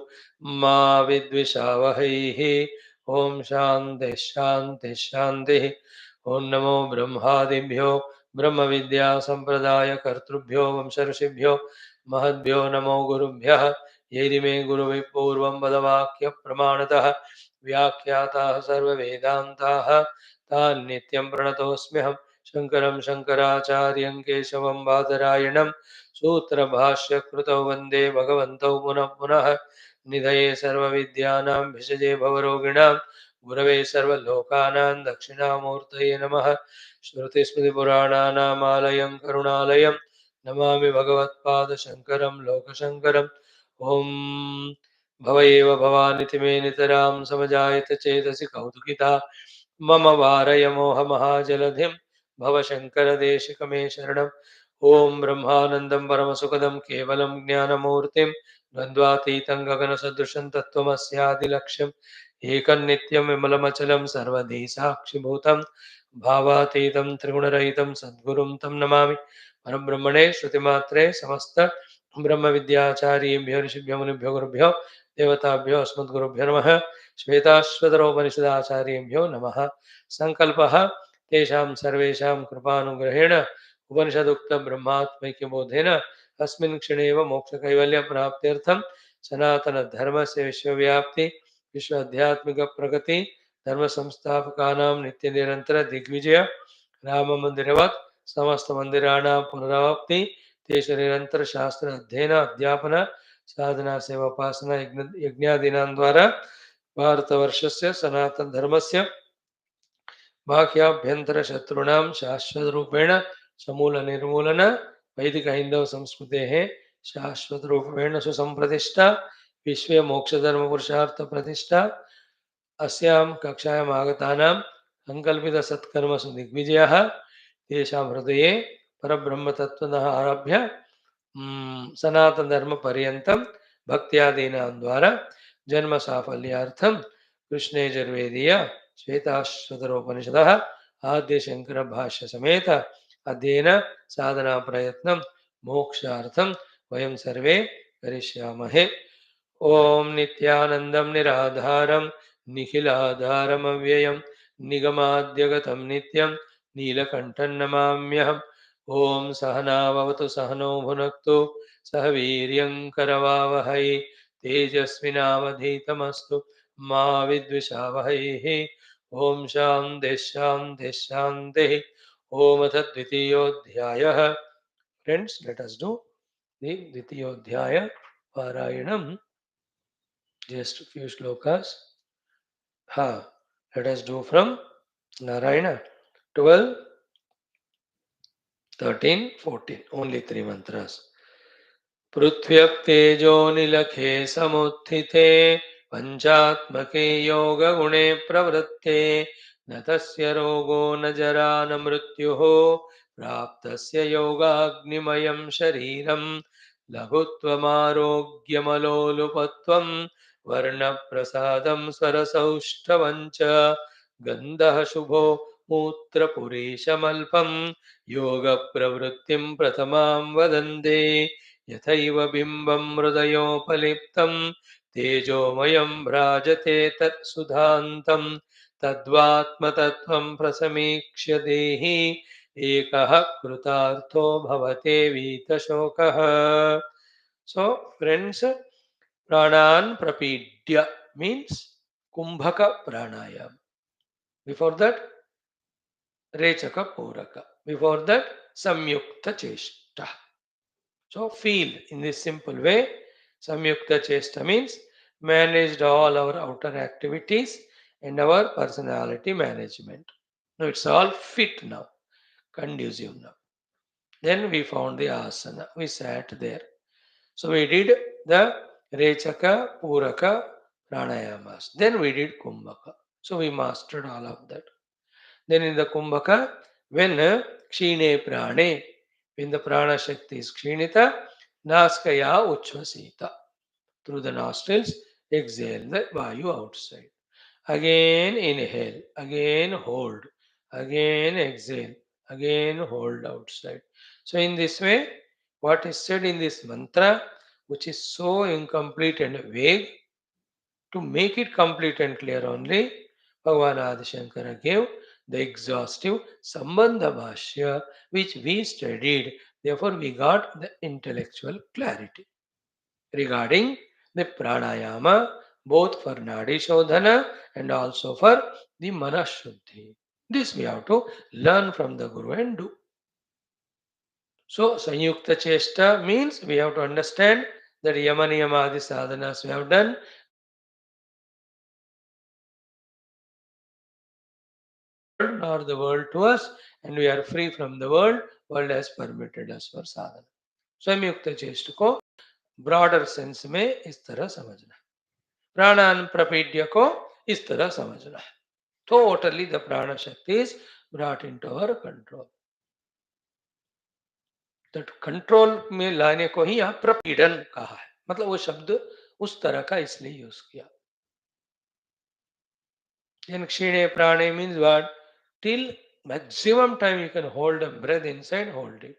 मा विद्विषावहैः. ॐ शान्तिः शान्तिः शान्तिः. ॐ नमो ब्रह्मादिभ्यो ब्रह्म विद्या संप्रदाय कर्तृभ्यो वंश ऋषिभ्यो महद्भ्यो नमो गुरुभ्यः. यैरिमे गुरुभिः पूर्वं पदवाक्य प्रमाणतः व्याख्याताः सर्ववेदान्ताः तान् नित्यं प्रणतोऽस्म्यहं. शङ्करं शङ्कराचार्यं केशवं बादरायणं सूत्रभाष्यकृतौ वन्दे भगवन्तौ पुनः पुनः. निधये सर्वविद्यानां भिषजे भवरोगिणां गुरवे सर्वलोकानां दक्षिणामूर्तये नमः. श्रुतिस्मृतिपुराणानामालयं करुणालयं नमामि भगवत्पादशङ्करं लोकशङ्करम्. ॐ भव एव भवानिति मे नितरां समजायत चेतसि कौतुकिता मम वारय मोहमहाजलधिं भवशङ्करदेशिकमे शरणम्. ॐ ब्रह्मानन्दं परमसुखदं केवलं ज्ञानमूर्तिं द्वन्द्वातीतं गगनसदृशं तत्त्वमस्यादिलक्ष्यम् एकन्नित्यं विमलमचलं सर्वधी साक्षिभूतं भावातीतं त्रिगुणरहितं सद्गुरुं तं नमामि. परब्रह्मणे श्रुतिमात्रे समस्त ब्रह्मविद्याचार्येभ्यो ऋषिभ्यो मुनिभ्यो गुरुभ्यो देवताभ्यो अस्मद्गुरुभ्यो नमः. श्वेताश्वतरोपनिषदाचार्येभ्यो नमः. संकल्पः तेषां सर्वेषां कृपानुग्रहेण उपनिषदुक्तब्रह्मात्मैक्यबोधेन अस्मिन् क्षणे एव मोक्षकैवल्यप्राप्त्यर्थं सनातनधर्मस्य विश्वव्याप्ति विश्व आध्यात्मिक प्रगति धर्म संस्थापकानां नित्यनिरन्तर दिग्विजय राममन्दिरवत् समस्त मंदिराणां पुनरावप्ति तेषु निरन्तर शास्त्र अध्ययन अध्यापन साधना सेवापासना यज्ञादीनां द्वारा भारतवर्षस्य सनातन धर्मस्य बाह्याभ्यंतर शत्रूणां शाश्वत रूपेण समूल निर्मूलन वैदिक हिंदव संस्कृतेः शाश्वत रूपेण सुसंप्रतिष्ठा विश्वे मोक्ष धर्म पुरुषार्थ प्रतिष्ठा अस्यां कक्षायाम् आगतानां संकल्पित सत्कर्मसु दिग्विजयः तेषां हृदये परब्रह्मतत्त्वतः आरभ्य सनातन धर्म पर्यन्तं भक्त्यादीनां द्वारा जन्म साफल्यार्थं कृष्णयजुर्वेदीय श्वेताश्वतरोपनिषदः आद्य शंकर भाष्य समेत अध्ययन साधना प्रयत्नं मोक्षार्थं वयं सर्वे करिष्यामहे. ओम नित्यानन्दं निराधारं निखिलाधारम् अव्ययं निगमाद्यगतं नित्यं नीलकण्ठं नमाम्यहम्. ओम सहनाववतु सहनौ भुनक्तु सह वीर्यं करवावहै तेजस्विनावधीतमस्तु मा विद्विषावहैः. ओम शान्तिः शान्तिः शान्तिः. ओम अथ द्वितीयोऽध्यायः. Friends, let us do the dvitiyodhyaya parayanam. Just a few shlokas. Let us do from Narayana 12, 13, 14. Only 3 mantras. पृथ्व्यप्तेजो निलखे समुत्थिते पंचात्मके योग गुणे प्रवृत्ते न तस्य रोगो न जरा न मृत्युः प्राप्तस्य योगाग्निमयं शरीरम् लघुत्वमारोग्यमलोलुपत्वं वर्णप्रसादं सरसौष्ठवं च गन्धः शुभो मूत्रपुरीशमल्पं योगप्रवृत्तिं प्रथमां वदन्ते यथैव बिम्बं हृदयोपलिप्तं तेजोमयं भ्राजते तत्सुधान्तं तद्वात्मतत्त्वं प्रसमीक्ष्य देहि एकः कृतार्थो भवते वीतशोकः. So, friends, pranan prapidya means kumbhaka pranayam. Before that, rechaka puraka. Before that, samyukta cheshta. So, feel in this simple way. Samyukta cheshta means managed all our outer activities and our personality management. Now, it's all fit now, conducive now. Then we found the asana. We sat there. So we did the Rechaka, Puraka, Pranayamas. Then we did Kumbhaka. So we mastered all of that. Then in the Kumbhaka, when Kshine Prane, when the Prana Shakti is Kshinita, Naskaya Uchvasita. Through the nostrils, exhale the Vayu outside. Again inhale, again hold, again exhale, again hold outside. So in this way, what is said in this mantra, which is so incomplete and vague, to make it complete and clear only, Bhagavan Adi Shankara gave the exhaustive Sambandha Bhashya, which we studied. Therefore, we got the intellectual clarity regarding the pranayama, both for Nadi Shodhana and also for the Manashuddhi. This we have to learn from the Guru and do. So, Sanyukta Chesta means we have to understand that Yamaniyamadi sadhanas we have done. Nor the world to us, and we are free from the world. World has permitted us for sadhana. संयुक्त चेष्ट को broader sense में इस तरह समझना, प्राणान प्रपीड्य को इस तरह समझना है. Totally the prana shakti is brought into our control. That control में लाने को ही यहाँ प्रपीडन कहा है. मतलब वो शब्द उस तरह का इसलिए यूज किया. Then kshine prane means what? Till maximum time you can hold a breath inside, hold it.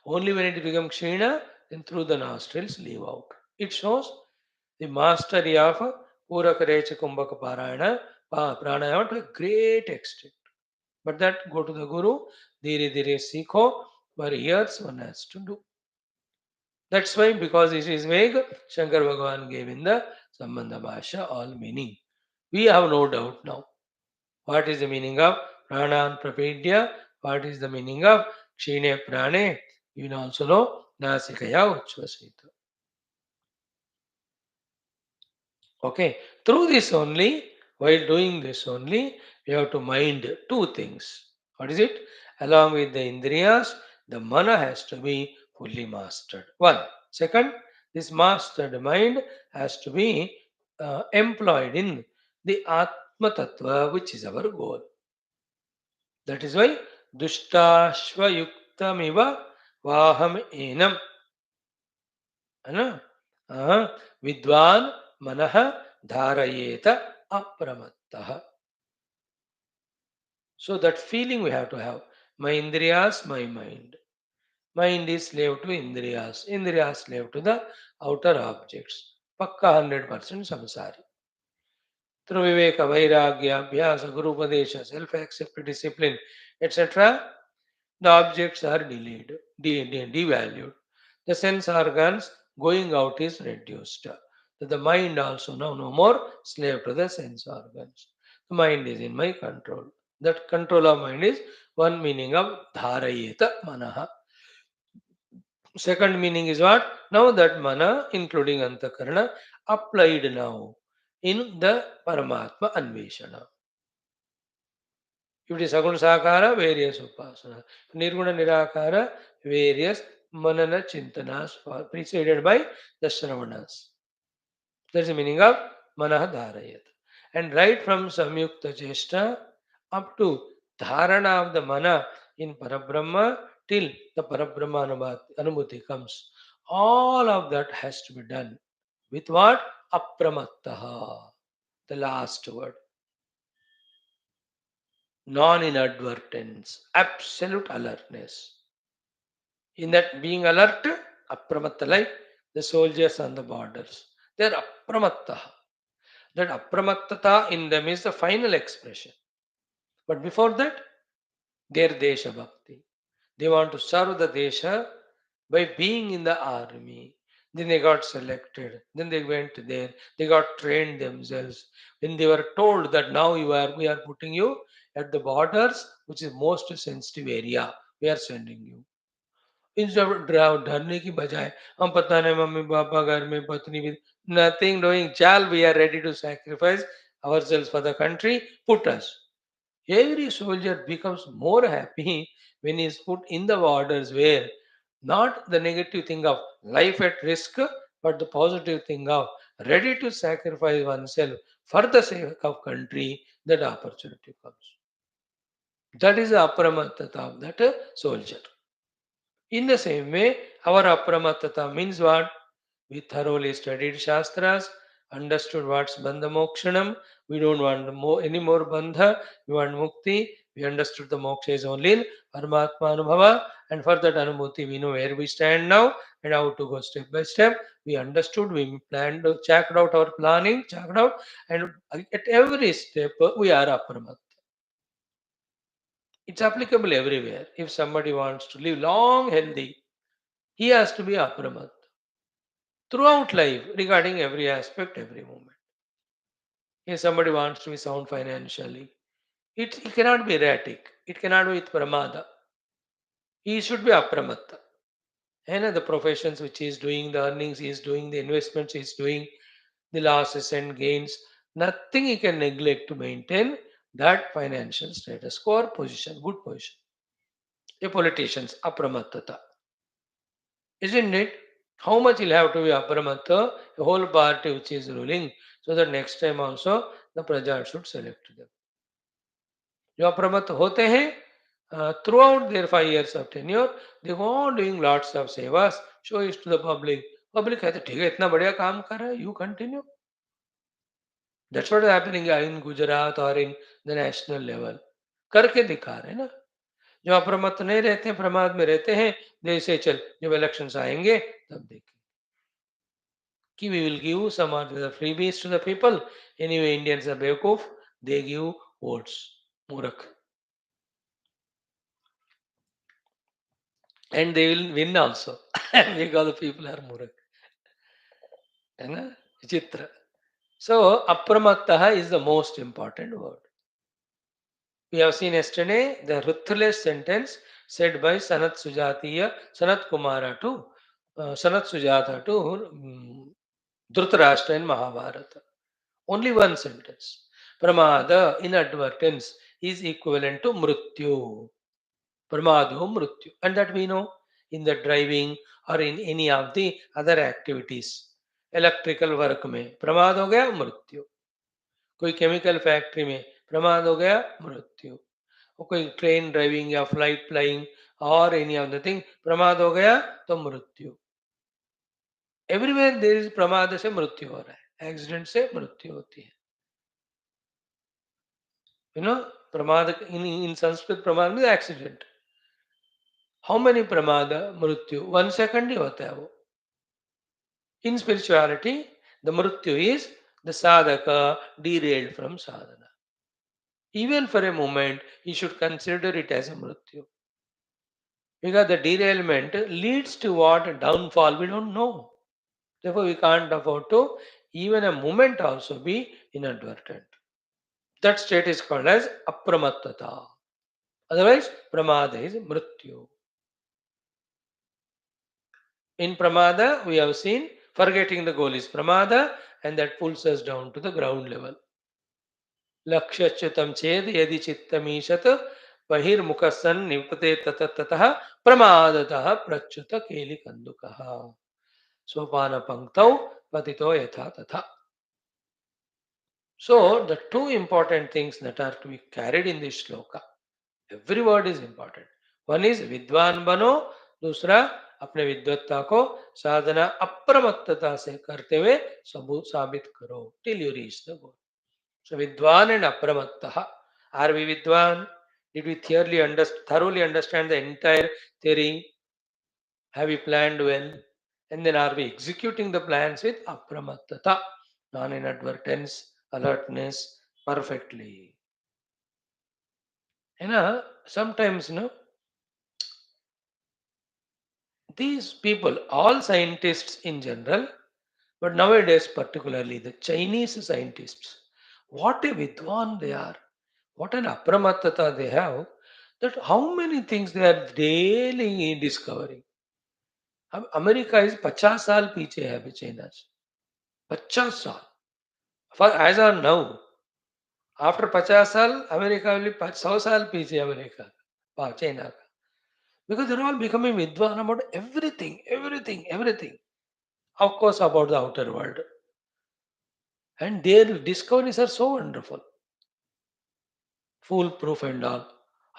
Only when it becomes kshina, then through the nostrils leave out. It shows the mastery of Puraka Recha Kumbhaka Parayana, Pranayama to a great extent. But that go to the Guru, dhire dhire sikho, for years one has to do. That's why, because it is vague, Shankar Bhagavan gave in the Sambandha Bhasha all meaning. We have no doubt now. What is the meaning of Pranan Prapedya? What is the meaning of Kshine Prane? You will also know Nasikaya Uchvasita. Okay, through this only, while doing this only, we have to mind two things. What is it? Along with the Indriyas, the mana has to be fully mastered. One. Second, this mastered mind has to be employed in the Atma Tattva, which is our goal. That is why Dushtasvayuktamiva Vaham Enam. है ना? विद्वान मनः धारयेत अप्रमत्तः. So that feeling we have to have. My indriyas, my mind. Mind is slave to indriyas. Indriyas slave to the outer objects. Pakka 100% samsari. Through viveka, vairagya, abhyasa, guru upadesha, self-accepted discipline, etc., the objects are devalued. The sense organs going out is reduced. The mind also now no more slave to the sense organs. The mind is in my control. That control of mind is one meaning of dharayeta manaha. Second meaning is what? Now that mana, including antakarana, applied now in the Paramatma Anveshana. If it is Saguna Sakara, various Upasana. Nirguna Nirakara, various Manana Chintanas preceded by the Shravanas. That's the meaning of Manaha Dharayat. And right from Samyukta Cheshta up to Dharana of the Mana in Parabrahma till the Parabrahma Anubhuti comes. All of that has to be done with what? Apramattaha. The last word. Non-inadvertence. Absolute alertness. In that being alert, apramatta, like the soldiers on the borders. They are apramattaha. That apramattata in them is the final expression. But before that, their Desha Bhakti. They want to serve the Desha by being in the army. Then they got selected. Then they went there. They got trained themselves. When they were told that now we are putting you at the borders, which is most sensitive area, we are sending you. Instead of डरने की बजाय हम पता नहीं mummy papa घर में पत्नी भी nothing doing. Chal, we are ready to sacrifice ourselves for the country. Put us. Every soldier becomes more happy when he is put in the borders where not the negative thing of life at risk, but the positive thing of ready to sacrifice oneself for the sake of country, that opportunity comes. That is the apramattata of that soldier. In the same way, our apramattata means what? We thoroughly studied Shastras, understood what's Bandha Mokshanam. We don't want any more Bandha, we want Mukti. We understood the Moksha is only in Paramatma Anubhava, and for that Anubhuti, we know where we stand now and how to go step by step. We understood, we planned, checked out our planning, checked out, and at every step, we are Apramatta. It's applicable everywhere. If somebody wants to live long, healthy, he has to be Apramatta throughout life regarding every aspect, every moment. If somebody wants to be sound financially, it cannot be erratic. It cannot be with pramada. He should be apramatta. And the professions which he is doing, the earnings he is doing, the investments he is doing, the losses and gains, nothing he can neglect to maintain that financial status quo or position, good position. A politician's apramattata. Isn't it? How much he'll have to be apramatta, a whole party which is ruling, so that next time also the praja should select them. जो अप्रमत्त होते हैं throughout there 5 years of tenure, they go on doing lots of sevas, show it to the public. Public कहते ठीक है इतना बढ़िया काम कर रहा है, you continue. That's what is happening in Gujarat और इन द नेशनल लेवल. करके दिखा रहे हैं ना. जो अप्रमत्त नहीं रहते हैं, प्रमाद में रहते हैं, जैसे चल जब इलेक्शंस आएंगे तब देखें कि we will give some of the freebies to the people. Anyway Indians are बेवकूफ, दे गिव वोट्स. मूर्ख. And they will win also because the people are murak. है ना? Vichitra. So, apramattaha is the most important word. We have seen yesterday the ruthless sentence said by Sanat Kumara to Sanat Sujata to Dhritarashtra in Mahabharata. Only one sentence. Pramada, inadvertence, is equivalent to mrityu. Pramado mrityu. And that we know in the driving or in any of the other activities. Electrical work में प्रमाद हो गया मृत्यु. कोई chemical factory में प्रमाद हो गया मृत्यु. और कोई ट्रेन ड्राइविंग या फ्लाइट फ्लाइंग और एनी ऑफ द थिंग प्रमाद हो गया तो मृत्यु. एवरीवेयर देयर इज प्रमाद से मृत्यु हो रहा है, एक्सीडेंट से मृत्यु होती है. यू नो प्रमाद इन संस्कृत प्रमाद में एक्सीडेंट. हाउ मेनी प्रमाद मृत्यु 1 second ही होता है वो. In spirituality, the mrityu is the sadhaka derailed from sadhana. Even for a moment, he should consider it as a mrityu. Because the derailment leads to what? Downfall, we don't know. Therefore, we can't afford to even a moment also be inadvertent. That state is called as apramattata. Otherwise, pramada is mrityu. In pramada, we have seen forgetting the goal is pramada, and that pulls us down to the ground level. लक्ष्यच्युतम चेद यदि चित्तमीशत बहिर्मुख सन् निपते ततः प्रमादतः प्रच्युत केलि कंदुकः सोपान पंक्तौ पतितो यथा तथा. So the two important things that are to be carried in this shloka, every word is important. One is vidwan bano, दूसरा, अपने विद्वत्ता को साधना अप्रमत्तता से करते हुए सबूत साबित करो till you reach the goal. So vidwan and apramattaha. Are we vidwan? Did we thoroughly understand the entire theory? Have we planned well? And then are we executing the plans with apramattata, non-inadvertence, alertness, perfectly? Sometimes, these people, all scientists in general, but nowadays particularly the Chinese scientists, what a vidwan they are, what an apramattata they have, that how many things they are daily discovering. अब America is 50 साल पीछे है अभी China से. 50 साल. For as are now, after 50 साल America will 100 साल पीछे अमेरिका चाइना का. Because they're all becoming vidwan about everything, everything, everything. Of course, about the outer world. And their discoveries are so wonderful, foolproof and all.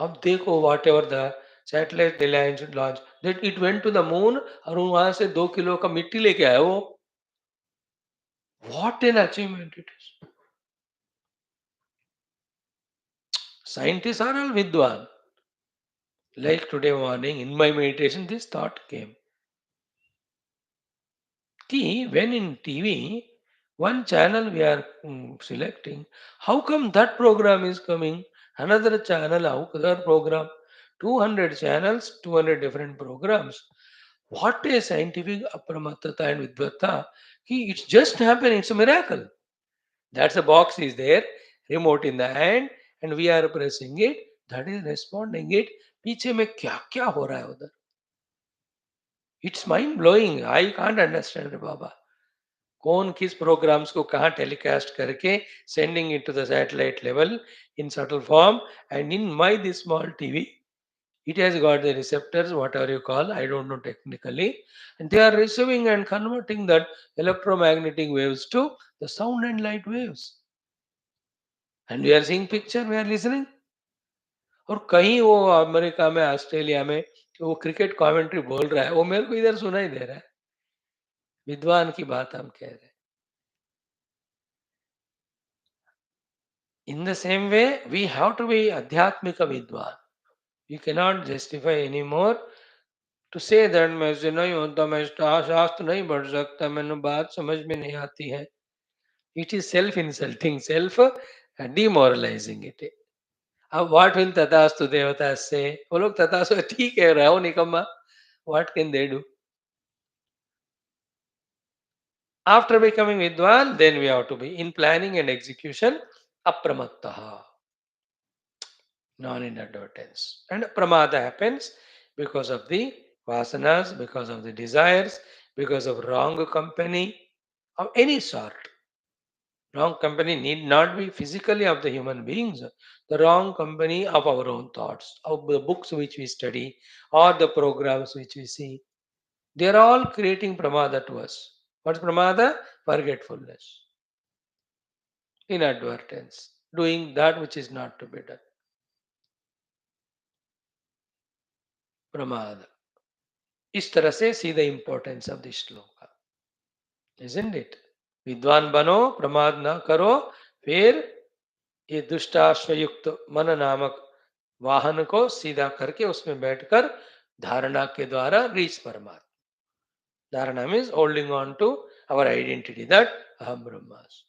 अब देखो what ever the satellite they launch that it went to the moon और वहां से 2 kilo का मिट्टी लेके आया वो. What an achievement it is. Scientists are all vidwan. Like today morning in my meditation, this thought came. See, when in TV, one channel we are selecting, how come that program is coming? Another channel, other program, 200 channels, 200 different programs. What a scientific apramattata and vidvata. It's just happening, it's a miracle. That's a box is there, remote in the hand, and we are pressing it, that is responding it. पीछे में क्या क्या हो रहा है उधर. It's mind blowing. I can't understand, Baba. कौन किस प्रोग्राम्स को कहाँ टेलीकास्ट करके sending it to the satellite level in subtle form and in my this small TV it has got the receptors, whatever you call, I don't know technically, and they are receiving and converting that electromagnetic waves to the sound and light waves, and we are seeing picture, we are listening. और कहीं वो America में Australia में वो cricket commentary बोल रहा है वो मेरे को इधर सुनाई दे रहा है. विद्वान की बात हम कह रहे हैं. In the same way, we have to be Adhyatmika Vidwan. You cannot justify anymore to say that मुझसे नहीं होता, मैं शास्त्र नहीं पढ़ सकता, मैंने बात समझ में नहीं आती है. It is self-insulting, self-demoralizing it. अब what will तथास्तु देवता say? वो लोग तथास्तु ठीक है रहो निकम्मा. What can they do? After becoming Vidwan, then we have to be in planning and execution apramattaha, non-inadvertence. And pramada happens because of the vasanas, because of the desires, because of wrong company of any sort. Wrong company need not be physically of the human beings, the wrong company of our own thoughts, of the books which we study, or the programs which we see. They are all creating pramada to us. What's pramada? Forgetfulness, inadvertence, doing that which is not to be done. Pramada. इस तरह से see the importance of this shloka, isn't it? विद्वान बनो, प्रमाद न करो, फिर ये दुष्टाश्वयुक्त मन नामक वाहन को सीधा करके उसमें बैठकर धारणा के द्वारा रीच परमात्मा. Dharana means holding on to our identity that Aham Brahmas.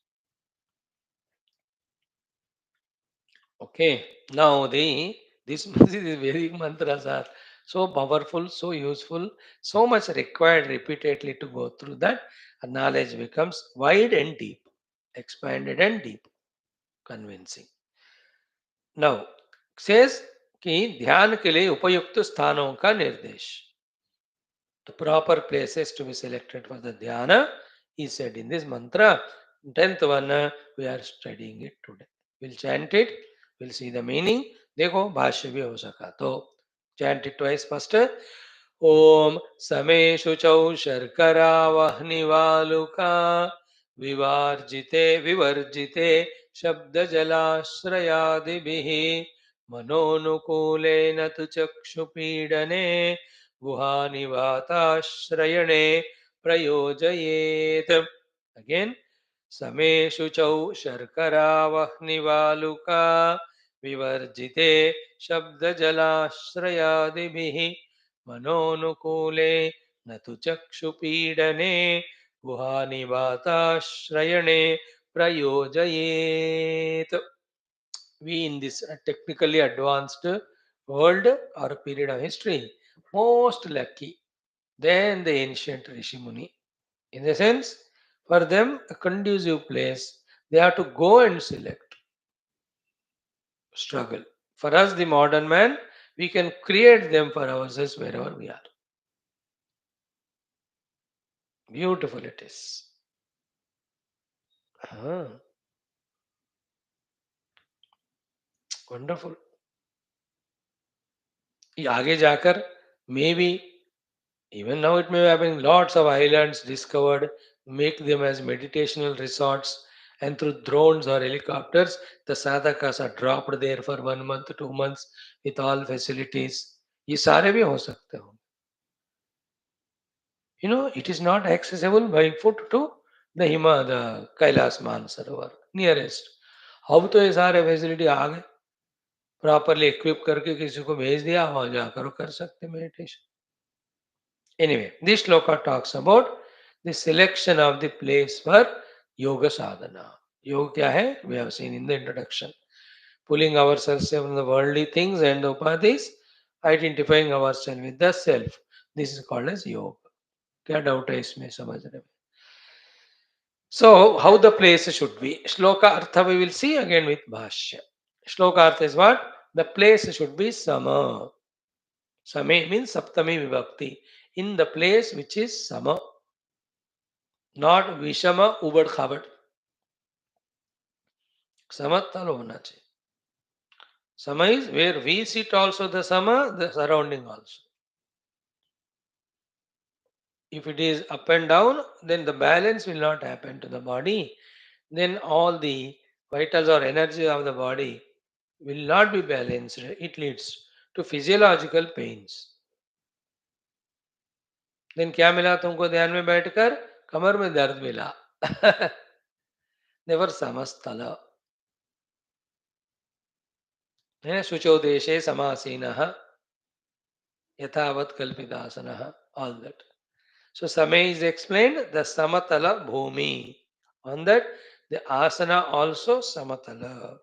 Okay, now these very mantras are so powerful, so useful, so much required repeatedly to go through that knowledge becomes wide and deep, expanded and deep, convincing. Now, says कि ध्यान के लिए उपयुक्त स्थानों का निर्देश. The proper places to be selected for the dhyana is said in this mantra. 10th one, we are studying it today. We'll chant it, we'll see the meaning. देखो भाष्य भी हो सका तो chant it twice first. ओम समेषु चौ शर्करा वह्निवालुका विवार्जिते विवर्जिते शब्दजलाश्रयादिभिः मनोनुकूलेन तु चक्षुपीडने गुहानिवाताश्रयणे प्रयोजयेत्. Again, समे शुचौ शर्करावह्निवालुका विवर्जिते शब्दजलाश्रयादिभिः मनोनुकूले न तु चक्षुपीडने गुहानिवाताश्रयणे प्रयोजयेत्. We in this technically advanced world or period of history most lucky than the ancient Rishi Muni. In the sense, for them a conducive place, they have to go and select, struggle. For us, the modern man, we can create them for ourselves wherever we are. Beautiful it is. Ah, wonderful. ये आगे जाकर maybe even now it may be happening, lots of islands discovered, make them as meditational resorts, and through drones or helicopters, the sadhakas are dropped there for 1 month, 2 months with all facilities. ये सारे भी हो सकते हो. You know, it is not accessible by foot to the the Kailas Mansarovar, nearest. अब तो ये सारे फैसिलिटी आ गए, प्रॉपरली इक्विप करके किसी को भेज दिया, वहां जाकर वो कर सकते meditation. Anyway, this shloka talks about the selection of the place for yoga sadhana. Yoga kya hai? We have seen in the introduction. Pulling ourselves from the worldly things and the upadhis, identifying ourselves with the self. This is called as yoga. क्या doubt है इसमें समझ रहे हैं? So, how the place should be? Shloka artha we will see again with Bhashya. Shloka artha is what? The place should be sama. Same means saptami vibhakti. In the place which is sama. Not Vishama Ubad Khabad. Samattal hona chahiye. Sama is where we sit also the sama, the surrounding also. If it is up and down, then the balance will not happen to the body. Then all the vitals or energy of the body will not be balanced. It leads to physiological pains. Then क्या मिला तुमको ध्यान में बैठकर? कमर में दर्द मिला. Never samastala. शुचौ देशे समासीनः यथावत kalpidasana. All that. So Samay is explained the Samatala Bhumi. On that, the asana also Samatala.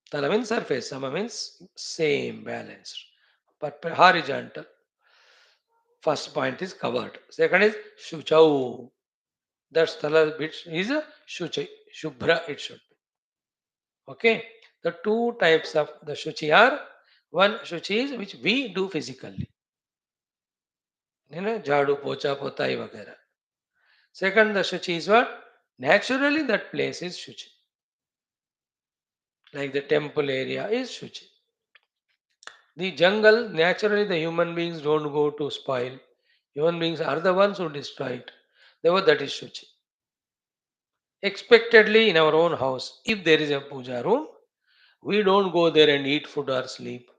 Tala means surface, Sama means same, balanced. But horizontal. First point is covered. Second is Shuchau. That Stala bit is a Shuchi. Shubhra it should be. Okay. The two types of the Shuchi are one Shuchi is which we do physically. You know, Jadu, Pocha, Potai, वगैरह. Second, the Shuchi is what? Naturally, that place is Shuchi. Like the temple area is Shuchi. The jungle, naturally, the human beings don't go to spoil. Human beings are the ones who destroy it. Therefore, that is Shuchi. Expectedly, in our own house, if there is a puja room, we don't go there and eat food or sleep.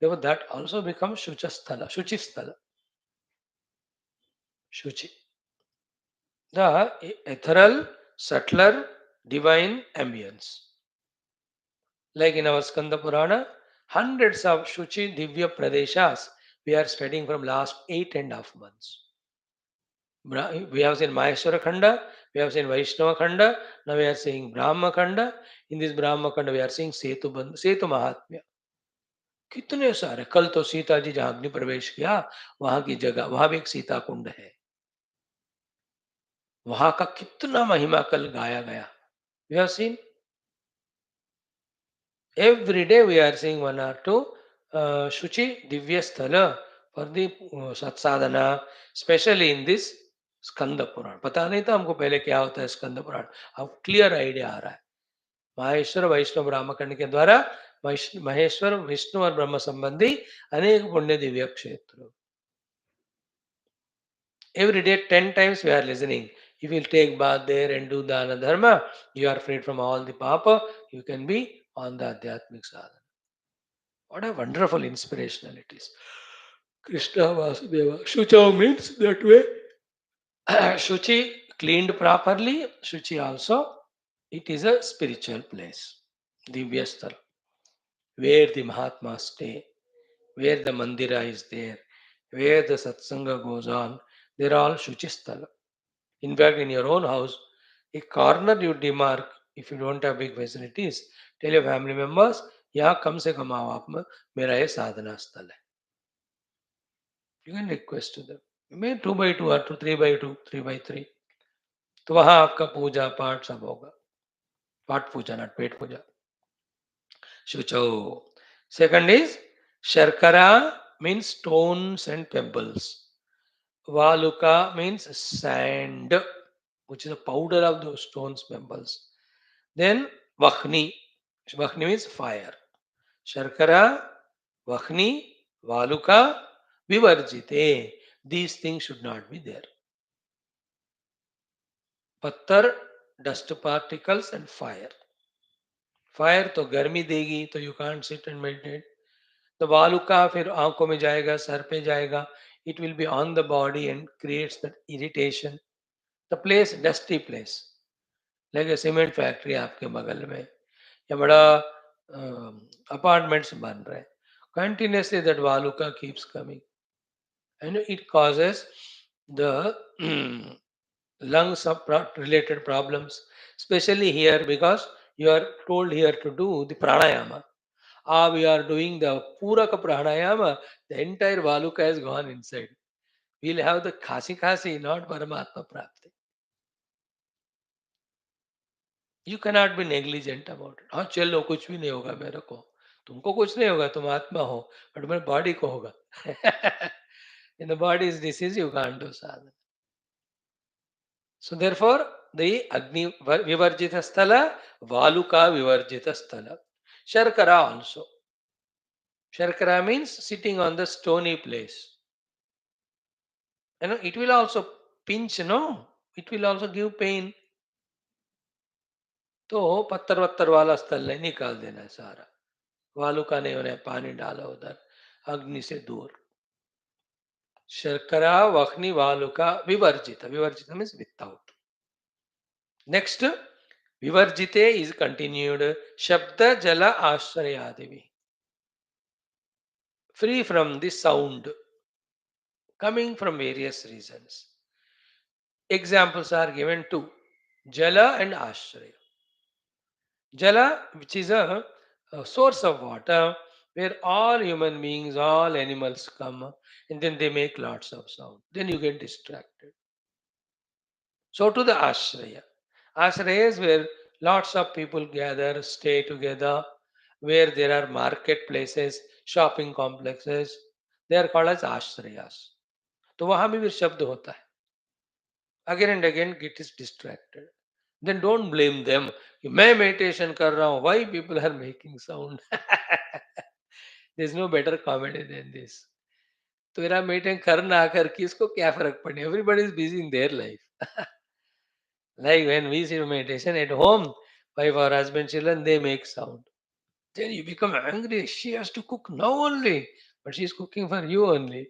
Therefore, that also becomes Shuchasthala, Shuchisthala. Shuchi. The ethereal, subtler, divine ambience. Like in our Skanda Purana, hundreds of Shuchi Divya Pradeshas we are studying from last 8.5 months. We have seen Maheshwara Khanda, we have seen Vaishnava Khanda, now we are seeing Brahma Khanda. In this Brahma Khanda we are seeing Setu Mahatmya. कितने सारे. कल तो सीता जी जहां अग्नि प्रवेश किया वहां की जगह वहां भी एक सीता कुंड है. वहां का कितना महिमा कल गाया गया. We have seen every day we are seeing one or two Shuchi Divya Sthala for the Sadhana, especially in this Skanda Purana. पता नहीं था हमको पहले क्या होता है स्कंद पुराण. अब क्लियर आइडिया आ रहा है. माहेश्वर वैष्णव ब्राह्मकर्ण के द्वारा महेश्वर विष्णु और ब्रह्म संबंधी अनेक पुण्य दिव्य क्षेत्र. Every day 10 times we are listening. If you take bath there and do dana dharma, you are freed from all the papa. You can be on the adhyatmic sadhana. What a wonderful inspirational it is. Krishna Vasudeva. Shuchau means that way. Shuchi cleaned properly. Shuchi also, it is a spiritual place. Divyasthal, where the Mahatmas stay, where the Mandira is there, where the Satsanga goes on. They're all Shuchisthala. In fact, in your own house, a corner you demark if you don't have big facilities. Tell your family members, यहाँ कम से कम आओ आप मेरा ये साधना स्थल है. You can request to them. May 2 by 2 or 3 by 2, 3 by 3. तो वहां आपका पूजा पाठ सब होगा. पाठ पूजा not pet Puja. शुचो. Second is Sharkara means stones and pebbles. Valuka means sand, which is a powder of those stones, pebbles. Then Vakhni. Vakhni means fire. Sharkara, Vakhni, Valuka, Vivarjite. These things should not be there. Pattar, dust particles and fire. Fire तो गर्मी देगी तो you can't sit and meditate. The valuka फिर आंखों में जाएगा, sir पे जाएगा. It will be on the body and creates that irritation. The place, dusty place. Like a cement factory आपके बगल में या बड़ा apartments बन रहे हैं. Continuously that valuka keeps coming. And it causes the lungs of related problems, especially here because you are told here to do the pranayama. We are doing the puraka pranayama, the entire valuka has gone inside. We'll have the khasi, not Paramatma Prapti. You cannot be negligent about it. हाँ चलो कुछ भी नहीं होगा मेरे को. तुमको कुछ नहीं होगा, तुम आत्मा हो, बट मेरे बॉडी को होगा. In the body's disease, you can't do sadhana. So therefore, the Agni Vivarjita Sthala, Valuka Vivarjita Sthala. Sharkara also. Sharkara means sitting on the stony place. It will also pinch, no? It will also give pain. तो पत्थर वत्थर वाला स्थल है, निकाल देना है सारा. वालुका नहीं होने पानी डालो उधर अग्नि से दूर. शर्करा वखनी वालुका विवर्जित. Vivarjita means without. Next vivarjite is continued. Shabda jala ashrayadivi. Free from the sound coming from various reasons. Examples are given too. Jala and ashraya. Jala, which is a source of water where all human beings, all animals come and then they make lots of sound. Then you get distracted. So to the ashraya. Ashraya is where lots of people gather, stay together, where there are marketplaces, shopping complexes. They are called as ashrayas. तो वहां भी शब्द होता है. Again and again get is distracted. Then don't blame them. मैं meditation कर रहा हूँ. Why people are making sound? There's no better comedy than this. तेरा मेडिटेशन करना आकर किसको क्या फर्क पड़े? Everybody is busy in their life. Like when we see meditation at home, wife or husband, children, they make sound. Then you become angry. She has to cook now only, but she's cooking for you only.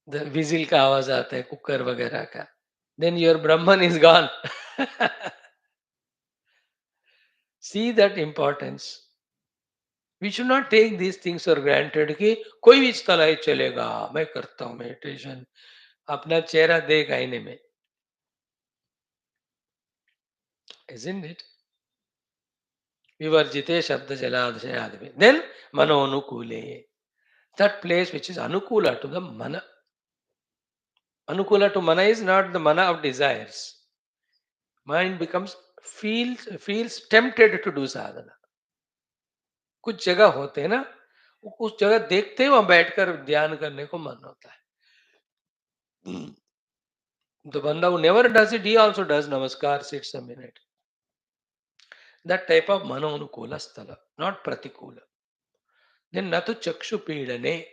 The whistle का आवाज आता है cooker वगैरह का. Then your Brahman is gone. See that importance. We should not take these things for granted कि कोई भी स्थल है चलेगा, मैं करता हूँ मेडिटेशन. अपना चेहरा देख आईने में. Isn't it? Vivarjite Shabda Jaladashayadvi. Then Mano Anukule. That place which is Anukula to the Mana. Anukula to Mana is not the Mana of desires. Mind becomes feels tempted to do sadhana. कुछ जगह होते हैं ना, उस जगह देखते ही वहां बैठकर ध्यान करने को मन होता है. The banda who never does it, he also does namaskar, sits a minute. That type of mano anukula sthala, not pratikula. Then natu chakshu pidane.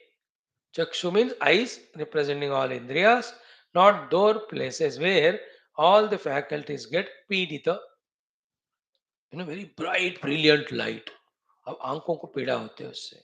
Chakshu means eyes representing all indriyas, not those places where all the faculties get pidita. Very bright, brilliant light. अब आंखों को पीड़ा होते है उससे.